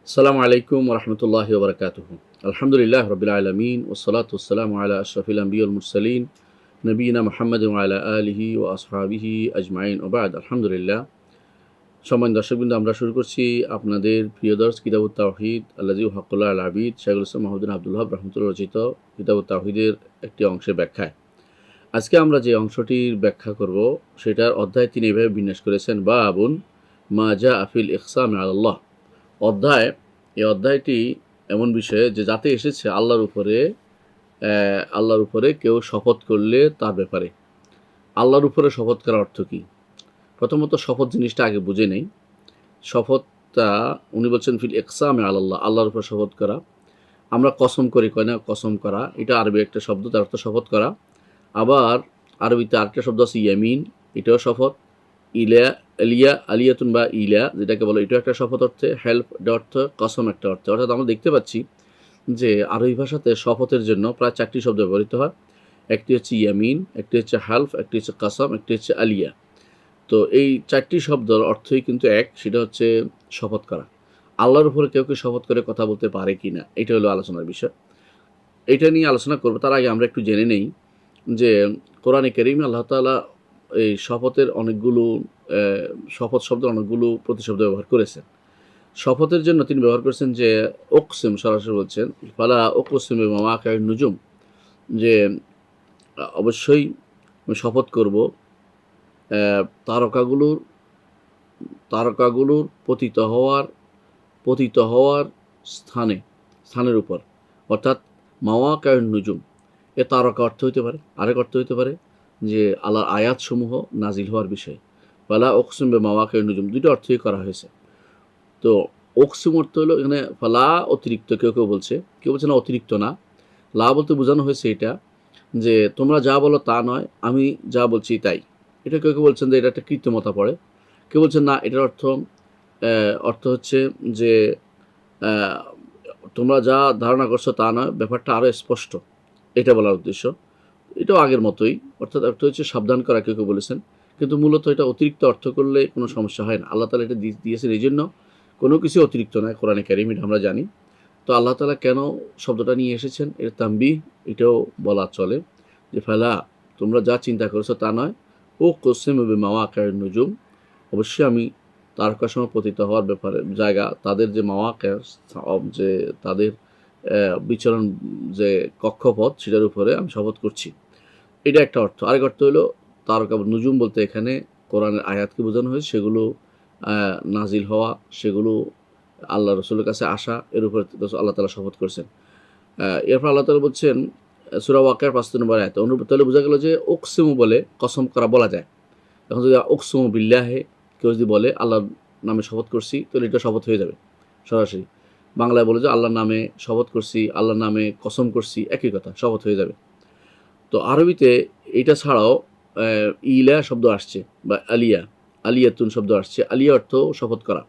আসসালামু আলাইকুম ওরহমতুল্লাহি ওবরাকাতুহু। আলহামদুলিল্লাহ রবিল আলমিন ওসলাতু ওসালামু আলা আশরাফিল আম্বিয়াল মুরসালিন নবীনা মুহাম্মদ ওয়া আলা আলিহি ও আসহাবিহি আজমাইন ওবাদ। আলহামদুলিল্লাহ। সম্মানিত দর্শকবৃন্দ, আমরা শুরু করছি আপনাদের প্রিয় দর্স কিতাবুত তাওহীদ আল্লাযী হাক্কুল্লাহ আল আবিদ শাইখুল ইসলাম মাহমুদ বিন আব্দুল ওয়াহাব রাহমাতুল্লাহ রচিত কিতাবুত তাওহীদের একটি অংশের ব্যাখ্যায় আজকে আমরা যে অংশটির ব্যাখ্যা করব সেটার অধ্যায় তিনি এভাবে বিন্যাস করেছেন, বাবুন মা জা আফিল ইকসাম আলাল্লাহ। এই অধ্যায়টি এমন বিষয়ে যে যাতে এসেছে আল্লাহর উপরে কেউ শপথ করলে তার ব্যাপারে। আল্লাহর উপরে শপথ করার অর্থ কী? প্রথমত শপথ জিনিসটা আগে বুঝে নেই। শপথটা উনি বলছেন ফিল ইকসাম আলাল্লাহ, আল্লাহর উপরে শপথ করা। আমরা কসম করি, কয় না, কসম করা এটা আরবি একটা শব্দ, তার অর্থ শপথ করা। আবার আরবিতে আরেকটা শব্দ আছে ইয়ামিন, এটাও শপথ। ইলা আলিয়াতুন বা ইলা যেটাকে বলে, এটাও একটা শপথ অর্থে। হেল্প এটা অর্থ, কসম একটা অর্থে। অর্থাৎ আমরা দেখতে পাচ্ছি যে আরবি ভাষাতে শপথের জন্য প্রায় 4টি শব্দ ব্যবহৃত হয়। একটি হচ্ছে ইয়ামিন, একটি হচ্ছে হালফ, একটি হচ্ছে কসম, একটি হচ্ছে আলিয়া। তো এই 4টি শব্দের অর্থই কিন্তু এক, সেটা হচ্ছে শপথ করা। আল্লাহর উপরে কেউ কেউ শপথ করে কথা বলতে পারে কি না, এটা হলো আলোচনার বিষয়। এটা নিয়ে আলোচনা করবো তার আগে আমরা একটু জেনে নেই যে কোরআনে কারীমে আল্লাহ তাআলা এই শপথের অনেকগুলো শপথ শব্দের অনেকগুলো প্রতিশব্দ ব্যবহার করেছেন। শপথের জন্য তিনি ব্যবহার করেছেন যে উকসিম, সরাসরি বলছেন ফালা উকসিম বিমা ওয়াকিউন নুজুম, যে অবশ্যই আমি শপথ করব তারকাগুলোর তারকাগুলোর পতিত হওয়ার স্থানের উপর, অর্থাৎ মাওয়াকিউন নুজুম। এ তারকা অর্থ হইতে পারে, আরেক অর্থ হইতে পারে যে আল্লাহর আয়াতসমূহ নাজিল হওয়ার বিষয়ে। ফালা উকসিম বিমা ওয়াকিউন নুজুম, দুটো অর্থই করা হয়েছে। তো অকসিম অর্থ হলো এখানে ফালা অতিরিক্ত, কেউ কেউ বলছে, কেউ বলছে না অতিরিক্ত না। লা বলতে বোঝানো হয়েছে এটা যে তোমরা যা বলো তা নয়, আমি যা বলছি তাই। এটা কেউ কেউ বলছেন যে এটা একটা কৃত্রিমতা পড়ে। কেউ বলছেন না, এটার অর্থ হচ্ছে যে তোমরা যা ধারণা করছো তা নয়, ব্যাপারটা আরও স্পষ্ট, এটা বলার উদ্দেশ্য। এটাও আগের মতোই, অর্থাৎ অর্থ হচ্ছে সাবধান করা, কেউ কেউ বলেছেন। কিন্তু মূলত এটা অতিরিক্ত অর্থ করলে কোনো সমস্যা হয় না। আল্লাহ তাআলা এটা দিয়েছেন এই জন্য, কোনো কিছু অতিরিক্ত নয় কোরআনে কারীম, এটা আমরা জানি। তো আল্লাহ তাআলা কেন শব্দটা নিয়ে এসেছেন, এর তানবিহ, এটাও বলা চলে যে ফালা, তোমরা যা চিন্তা করেছো তা নয়। ও কসিমু বিমা ওয়াকিউন নুজুম, অবশ্যই আমি তারকাসমূহ পতিত হওয়ার ব্যাপারে জায়গা, তাদের যে মাওয়াকিউ, যে তাদের বিচরণ, যে কক্ষপথ, সেটার উপরে আমি শপথ করছি। এটা একটা অর্থ। আরেক অর্থ হলো তারকা নুজুম বলতে এখানে কোরআনের আয়াতকে বোঝানো হয়েছে, সেগুলো নাজিল হওয়া, সেগুলো আল্লাহ রসুলের কাছে আসা, এর উপরে আল্লাহ তাআলা শপথ করছেন। এরপর আল্লাহ তাআলা বলছেন সূরা ওয়াকিয়ার ৫ নম্বর আয়াতে, অনুরূপ তাহলে বোঝা গেল যে উকসিমু বলে কসম করা বলা যায়। এখন যদি উকসিমু বিল্লাহে কেউ যদি বলে আল্লাহর নামে শপথ করছি, তাহলে এটা শপথ হয়ে যাবে সরাসরি। বাংলায় বলে যে আল্লাহর নামে শপথ করছি, আল্লাহর নামে কসম করছি, একই কথা, শপথ হয়ে যাবে। তো আরবিতে এটা ছাড়াও ইলা শব্দ আসছে, বা আলিয়াতুন শব্দ আসছে। আলিয়া অর্থ শপথ করা।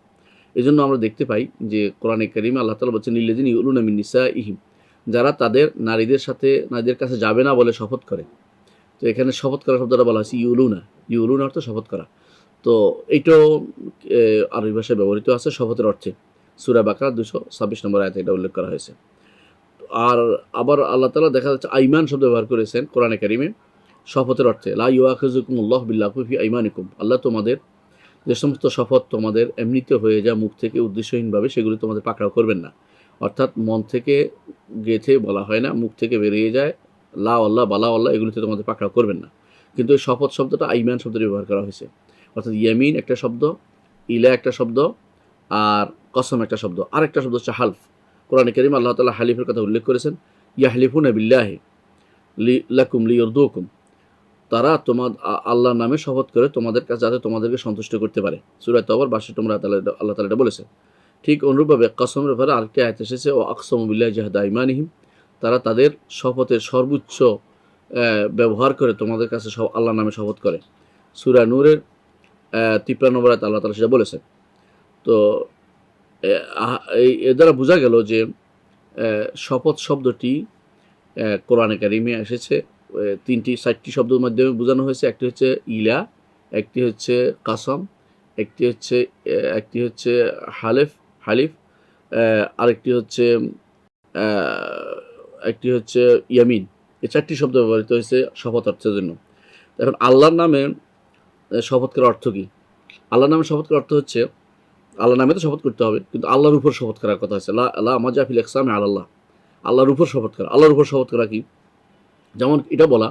এই জন্য আমরা দেখতে পাই যে কোরআনে কারীমে আল্লাহ তাআলা বলছেন লিল্লাযিনা ইউলুনা মিন নিসাইহিম, যারা তাদের নারীদের কাছে যাবে না বলে শপথ করে। তো এখানে শপথ করা শব্দটা বলা হয়েছে ইউলুনা অর্থ শপথ করা। তো এইটাও আরবি ভাষায় ব্যবহৃত আছে শপথের অর্থে। সূরা বাকারা 226 নম্বর আয়াতে এটা উল্লেখ করা হয়েছে। আর আবার আল্লাহ তাআলা দেখা যাচ্ছে আইমান শব্দ ব্যবহার করেছেন কোরআনে কারীমে শপথের অর্থে। লা ইউআখিযুকুমুল্লাহু বিল্লাগwi ফি আইমানিকুম, আল্লাহ তোমাদের যে সমস্ত শপথ তোমাদের এমনিতে হয়ে যায় মুখ থেকে উদ্দেশ্যহীনভাবে, সেগুলি তোমাদের পাকড়াও করবেন না। অর্থাৎ মন থেকে গেঁথে বলা হয় না, মুখ থেকে বেরিয়ে যায় লা আল্লাহ বালা আল্লাহ, এগুলিতে তোমাদের পাকড়াও করবেন না। কিন্তু এই শপথ শব্দটা আইমান শব্দটি ব্যবহার করা হয়েছে। অর্থাৎ ইয়ামিন একটা শব্দ, ইলা একটা শব্দ, আর কসম একটা শব্দ। আরেকটা শব্দ হচ্ছে হালফ। কোরআনে কারীমে আল্লাহ তাআলা হালিফের কথা উল্লেখ করেছেন, ইয়াহলিফুনা বিল্লাহি লাকুম লিয়ারদুকুম, তারা আল্লাহর নামে শপথ করে তোমাদের কাছে, যাতে তোমাদেরকে সন্তুষ্ট করতে পারে। সূরা তাওবার ৬২ নম্বর আয়াতে আল্লাহ তাআলা এটা বলেছেন। ঠিক অনুরূপভাবে কসমের ব্যাপারে আরেকটি আয়াত এসেছে, ও আকসামু বিল্লাহি জাহদা আইমানিহিম, তারা তাদের শপথের সর্বোচ্চ ব্যবহার করে তোমাদের কাছে আল্লাহর নামে শপথ করে। সূরা নূরের ৫৩ নম্বর আয়াতে আল্লাহ তাআলা সেটা বলেছেন। তো এর দ্বারা বোঝা গেল যে শপথ শব্দটি কোরআনে কারীমে এসেছে ৪টি শব্দের মাধ্যমে বোঝানো হয়েছে। একটি হচ্ছে ইলা, একটি হচ্ছে কাসম, একটি হচ্ছে হালিফ, আরেকটি হচ্ছে আহ, একটি হচ্ছে ইয়ামিন। এই 4টি শব্দ ব্যবহৃত হয়েছে শপথ অর্থের জন্য। এখন আল্লাহর নামে শপথ করার অর্থ কী? আল্লাহর নামে শপথ করার অর্থ হচ্ছে আল্লাহর নামে তো শপথ করতে হবে, কিন্তু আল্লাহর উপর শপথ করার কথা হচ্ছে লা মাজাফিল ইকসামে আল্লাহ, আল্লাহর উপর শপথ করা। আল্লাহর উপর শপথ করা কি? যেমন এটা বলা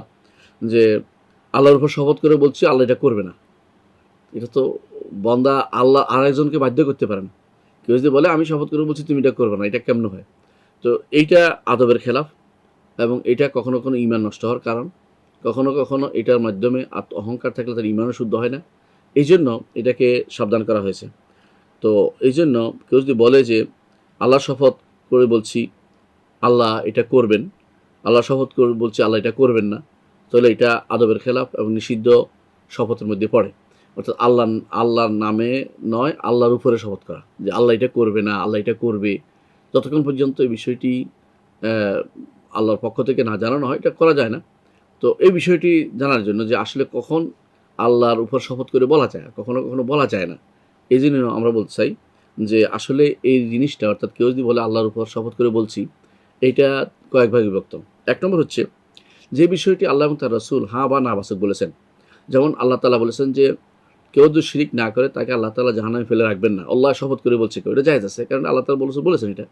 যে আল্লাহর উপর শপথ করে বলছি আল্লাহ এটা করবে না। এটা তো বান্দা আল্লাহ আরেকজনকে বাধ্য করতে পারে না। কেউ যদি বলে আমি শপথ করে বলছি তুমি এটা করবে না, এটা কেমন হয়? তো এইটা আদবের খেলাফ, এবং এটা কখনো কখনো ঈমান নষ্ট হওয়ার কারণ। কখনো কখনো এটার মাধ্যমে অহংকার থাকলে তার ঈমানও শুদ্ধ হয় না। এই জন্য এটাকে সাবধান করা হয়েছে। তো এই জন্য কেউ যদি বলে যে আল্লাহ শপথ করে বলছি আল্লাহ এটা করবেন, আল্লাহ শপথ করে বলছি আল্লাহ এটা করবেন না, তাহলে এটা আদবের খেলাফ এবং নিষিদ্ধ শপথের মধ্যে পড়ে। অর্থাৎ আল্লাহর নামে নয়, আল্লাহর উপরে শপথ করা যে আল্লাহ এটা করবে না, আল্লাহ এটা করবে। যতক্ষণ পর্যন্ত এই বিষয়টি আল্লাহর পক্ষ থেকে না জানানো হয় এটা করা যায় না। তো এই বিষয়টি জানার জন্য যে আসলে কখন আল্লাহর উপর শপথ করে বলা যায়, কখনো কখনো বলা যায় না, এই জন্য আমরা বলতে চাই যে আসলে এই জিনিসটা, অর্থাৎ কেউ যদি বলে আল্লাহর উপর শপথ করে বলছি, এইটা কয়েক ভাগে বিভক্ত। এক নম্বর হচ্ছে যে বিষয়টি আল্লাহ এবং তার রাসূল হ্যাঁ বা না বাচক বলেছেন। যেমন আল্লাহ তাআলা বলেছেন যে কেউ যদি শিরিক না করে তাকে আল্লাহ তাআলা জাহান্নামে ফেলে রাখবেন না। আল্লাহ শপথ করে বলছে কেউ, এটা জায়েজ আছে, কারণ আল্লাহ তাআলা বলেছেন এটা।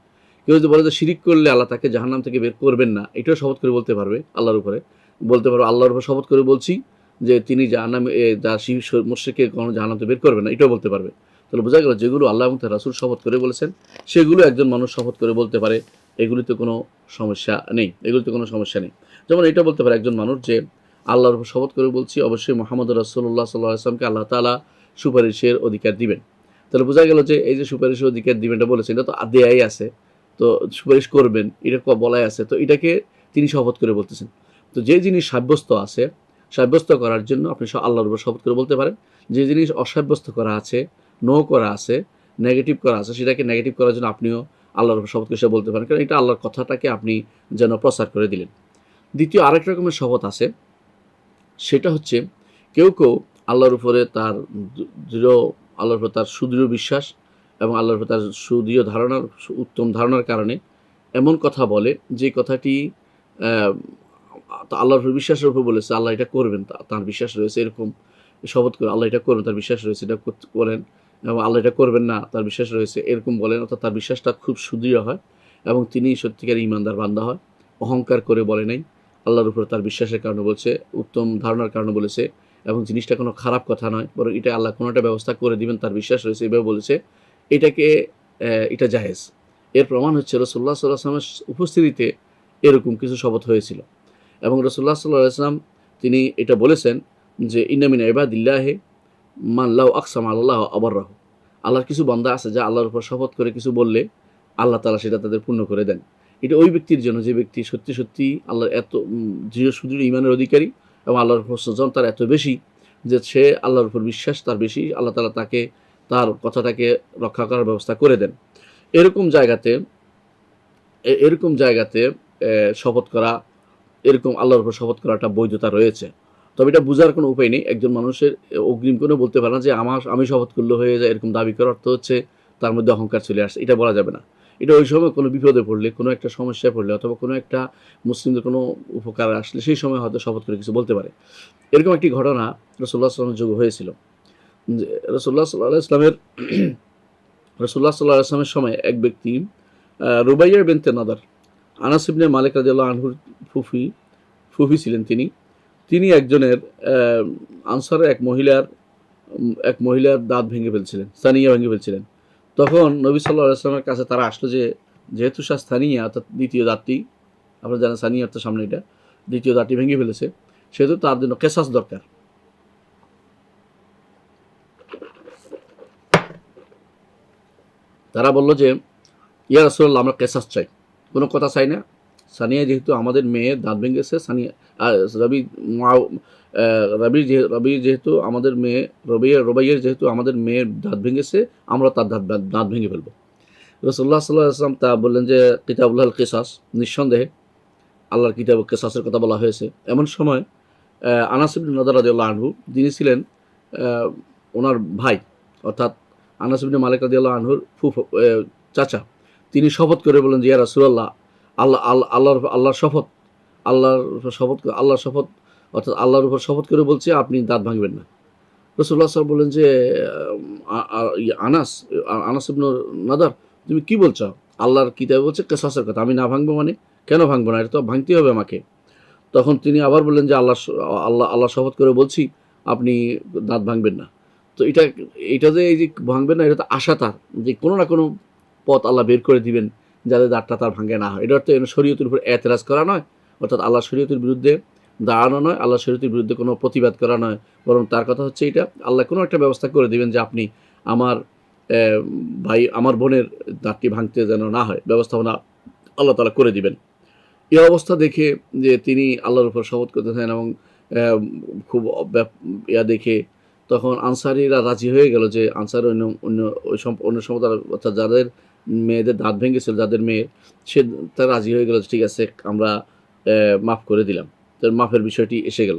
কেউ যদি বলে যে শিরিক করলে আল্লাহ তাকে জাহান্নাম থেকে বের করবেন না, এটাও শপথ করে বলতে পারবে আল্লাহর উপরে। বলতে পারবে আল্লাহর উপর শপথ করে বলছি যে তিনি জাহান্নামে মুশরিককে কখনো জাহান্নাম থেকে বের করবেন না, এটাও বলতে পারবে। তাহলে বোঝা গেল যেগুলো আল্লাহ এবং তার রাসূল শপথ করে বলেছেন সেগুলো একজন মানুষ শপথ করে বলতে পারে, এগুলিতে কোনো সমস্যা নেই, এগুলিতে কোনো সমস্যা নেই। যেমন এটা বলতে পারে একজন মানুষ যে আল্লাহর উপর শপথ করে বলছি অবশ্যই মুহাম্মদ রাসূলুল্লাহ সাল্লাল্লাহু আলাইহি ওয়াসাল্লামকে আল্লাহ তাআলা সুপারিশের অধিকার দিবেন। তাহলে বোঝা গেল যে এই যে সুপারিশের অধিকার দিবেন এটা বলেছেন, এটা তো দেয়াই আছে, তো সুপারিশ করবেন এটা বলাই আছে, তো এটাকে তিনি শপথ করে বলতেছেন। তো যে জিনিস সাব্যস্ত আছে, সাব্যস্ত করার জন্য আপনি আল্লাহর উপর শপথ করে বলতে পারেন। যে জিনিস অসাব্যস্ত করা আছে, নো করা আছে, নেগেটিভ করা আছে, সেটাকে নেগেটিভ করার জন্য আপনিও আল্লাহর উপর শপথ করে বলতে পারেন, কারণ এটা আল্লাহর কথাটাকে আপনি যেন প্রচার করে দিলেন। দ্বিতীয় আরেক রকমের শপথ আছে, সেটা হচ্ছে কেউ কেউ আল্লাহর উপরে তার দৃঢ়, আল্লাহর উপর তার সুদৃঢ় বিশ্বাস এবং আল্লাহর উপর তার সুদৃঢ় ধারণার, উত্তম ধারণার কারণে এমন কথা বলে যে কথাটি আল্লাহর উপর বিশ্বাসের উপর বলেছে আল্লাহ এটা করবেন, তার বিশ্বাস রয়েছে, এরকম শপথ করে আল্লাহ এটা করবেন তার বিশ্বাস রয়েছে, এটা করেন, এবং আল্লাহ এটা করবেন না তার বিশ্বাস রয়েছে, এরকম বলেন। অর্থাৎ তার বিশ্বাসটা খুব সুদৃঢ় হয় এবং তিনি সত্যিকার ঈমানদার বান্দা হয়। অহংকার করে বলে নাই, আল্লাহর উপর তার বিশ্বাসের কারণে বলছে, উত্তম ধারণার কারণে বলেছে, এবং জিনিসটা কোনো খারাপ কথা নয়, বরং এটা আল্লাহ কোনো একটা ব্যবস্থা করে দিবেন তার বিশ্বাস রয়েছে, এভাবে বলেছে, এটাকে এটা জায়েজ। এর প্রমাণ হচ্ছে রাসূলুল্লাহ সাল্লাল্লাহু আলাইহি ওয়াসাল্লামের উপস্থিতিতে এরকম কিছু শপথ হয়েছিল, এবং রাসূলুল্লাহ সাল্লাল্লাহু আলাইহি ওয়াসাল্লাম তিনি এটা বলেছেন যে ইন্না মিন ইবাদিল্লাহি মান লাউ আকসামা আলাল্লাহি আবাররাহু। আল্লাহর কিছু বান্দা আছে যা আল্লাহর উপর শপথ করে কিছু বললে আল্লাহ তাআলা সেটা তাদের পূর্ণ করে দেন। এটা ওই ব্যক্তির জন্য যে ব্যক্তি সত্যি সত্যি আল্লাহর এত দৃঢ় সুদৃঢ় ঈমানের অধিকারী এবং আল্লাহর উপর সচেতন তার এত বেশি যে সে আল্লাহর উপর বিশ্বাস তার বেশি, আল্লাহ তাআলা তাকে তার কথাটাকে রক্ষা করার ব্যবস্থা করে দেন। এরকম জায়গাতে শপথ করা, এরকম আল্লাহর উপর শপথ করাটা বৈধতা রয়েছে। তবে এটা বোঝার কোনো উপায় নেই। একজন মানুষের অগ্রিম কোনো বলতে পারে না যে আমি শপথ করলে হয়ে যায়, এরকম দাবি করার অর্থ হচ্ছে তার মধ্যে অহংকার চলে আসছে, এটা বলা যাবে না। এটা ওই সময় কোনো বিপদে পড়লে, কোনো একটা সমস্যায় পড়লে, অথবা কোনো একটা মুসলিমদের কোনো উপকার আসলে সেই সময় হয়তো শপথ করে কিছু বলতে পারে। এরকম একটি ঘটনা রাসূলুল্লাহ সাল্লাল্লাহু আলাইহি ওয়াসাল্লামের যুগে হয়েছিল। যে রাসূলুল্লাহ সাল্লাল্লাহু আলাইহি ওয়াসাল্লামের সময় এক ব্যক্তি রুবাইয়া বিনতে নাদার, আনাস ইবনে মালিক রাদিয়াল্লাহু আনহুর ফুফি ছিলেন তিনি একজনের আনসারের এক মহিলার দাঁত ভেঙে ফেলছিলেন, স্থানীয় ভেঙে ফেলছিলেন। তখন নবী সাল্লাল্লাহু আলাইহি ওয়াসাল্লামের কাছে তারা আসলো যে যেহেতু স্থানীয়, অর্থাৎ দ্বিতীয় দাঁতটি, আপনারা জানেন স্থানীয় অর্থাৎ সামনে এটা, দ্বিতীয় দাঁতটি ভেঙে ফেলেছে, সেহেতু তার জন্য কেসাস দরকার। তারা বলল যে ইয়া রাসূলুল্লাহ আমরা কেসাস চাই, কোনো কথা চাই না। সানিয়া যেহেতু আমাদের মেয়ের দাঁত ভেঙেছে, রবি যেহেতু আমাদের মেয়ে রোবাইয়ের যেহেতু আমাদের মেয়ের দাঁত ভেঙেছে, আমরা তার দাঁত ভেঙে ফেলবো। রাসূলুল্লাহ সাল্লাল্লাহু আলাইহি ওয়াসাল্লাম তা বললেন যে কিতাবুল কিসাস, নিঃসন্দেহে আল্লাহর কিতাব কিসাসের কথা বলা হয়েছে। এমন সময় আনাস ইবনে নাদার রাদিয়াল্লাহু আনহু, যিনি ছিলেন ওনার ভাই, অর্থাৎ আনাস ইবনে মালিক রাদিয়াল্লাহু আনহুর চাচা, তিনি শপথ করে বলেন যে ইয়া রাসূলুল্লাহ, আল্লাহর শপথ, আল্লাহর শপথ, অর্থাৎ আল্লাহর উপর শপথ করে বলছি আপনি দাঁত ভাঙবেন না। রাসূলুল্লাহ সাল্লাল্লাহু আলাইহি ওয়াসাল্লাম বললেন যে আনাস ইবনে নাদার, তুমি কি বলছো? আল্লাহর কিতাবে বলছে কিসাসের কথা, আমি না ভাঙবো মানে? কেন ভাঙবো না? এটা তো ভাঙতেই হবে আমাকে। তখন তিনি আবার বললেন যে আল্লাহর শপথ করে বলছি আপনি দাঁত ভাঙবেন না। তো এটা যে এই যে ভাঙবেন না, এটা তো আশা তার যে কোনো না কোনো পথ আল্লাহ বের করে দিবেন যাতে দাঁতটা তার ভাঙে না হয়। এটা অর্থ শরীয়তের উপর এতরাজ করা নয়, অর্থাৎ আল্লাহ শরীয়তের বিরুদ্ধে দাঁড়ানো নয়, আল্লাহ শরীয়তের বিরুদ্ধে কোনো প্রতিবাদ করা নয়, বরং তার কথা হচ্ছে এটা আল্লাহ কোনো একটা ব্যবস্থা করে দিবেন যে আপনি আমার ভাই, আমার বোনের দাঁতটি ভাঙতে যেন না হয়, ব্যবস্থাপনা আল্লাহ তাআলা করে দিবেন। এই অবস্থা দেখে যে তিনি আল্লাহর উপর শপথ করতেছেন এবং খুব দেখে তখন আনসারীরা রাজি হয়ে গেল যে আনসার অন্য সম্প্রদায়, অর্থাৎ যাদের মেয়েদের দাঁত ভেঙেছিল, যাদের মেয়ে, তারা রাজি হয়ে গেল ঠিক আছে আমরা মাফ করে দিলাম। তো মাফের বিষয়টি এসে গেল।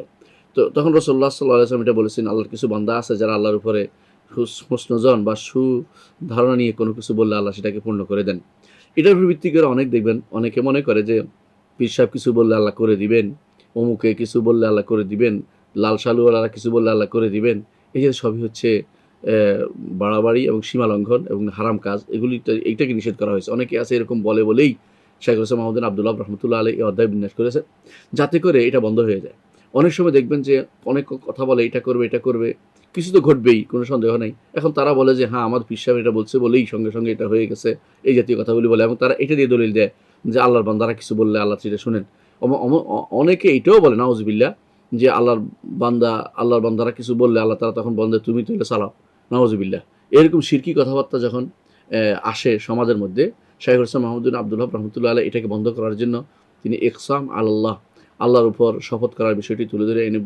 তো তখন রাসূলুল্লাহ সাল্লাল্লাহু আলাইহি ওয়াসাল্লাম এটা বলেছেন, আল্লাহর কিছু বান্দা আছে যারা আল্লাহর উপরে হুসনজন বা ধারণা নিয়ে কোনো কিছু বললে আল্লাহ সেটাকে পূর্ণ করে দেন। এটার উপর ভিত্তি করে অনেকে মনে করে যে পীর সাহেব কিছু বললে আল্লাহ করে দিবেন, অমুকে কিছু বললে আল্লাহ করে দিবেন, লাল সালুওয়ালারা কিছু বললে আল্লাহ করে দিবেন। এই যে সবই হচ্ছে বাড়াবাড়ি এবং সীমা লঙ্ঘন এবং হারাম কাজ। এইটাকে নিষেধ করা হয়েছে। অনেকে আছে এরকম বলেই শাইখ হোসেন মাহমুদ আব্দুল্লাহ রহমতুল্লাহ আলাইহি এই অধ্যায় বিন্যাস করেছে যাতে করে এটা বন্ধ হয়ে যায়। অনেক সময় দেখবেন যে অনেক কথা বলে এটা করবে, কিছু তো ঘটবেই, কোনো সন্দেহ নেই। এখন তারা বলে যে হ্যাঁ আমার পীর সাহেব এটা বলছে বলেই সঙ্গে সঙ্গে এটা হয়ে গেছে, এই জাতীয় কথাগুলি বলে, এবং তারা এটা দিয়ে দলিল দেয় যে আল্লাহর বান্দারা কিছু বললে আল্লাহ সেটা শুনেন। অনেকে এটাও বলে নাউজুবিল্লাহ যে আল্লাহর বান্দারা কিছু বললে আল্লাহ তাআলা তখন বলেন তুমি তুলে চালাও, নাউজুবিল্লাহ। এরকম শিরকি কথাবার্তা যখন আসে সমাজের মধ্যে, শাইখ হোসেন মাহমুদ আব্দুল্লাহ রহমতুল্লাহ আলাইহি এটাকে বন্ধ করার জন্য তিনি ইকসাম আল্লাহ, আল্লাহর উপর শপথ করার বিষয়টি তুলে ধরে এনে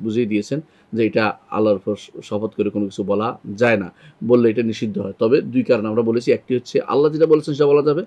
বুঝিয়ে দিয়েছেন যে এটা আল্লাহর উপর শপথ করে কোনো কিছু বলা যায় না, বললে এটা নিষিদ্ধ হয়। তবে দুই কারণ আমরা বলেছি, একটি হচ্ছে আল্লাহ যেটা বলেছেন সেটা বলা যাবে,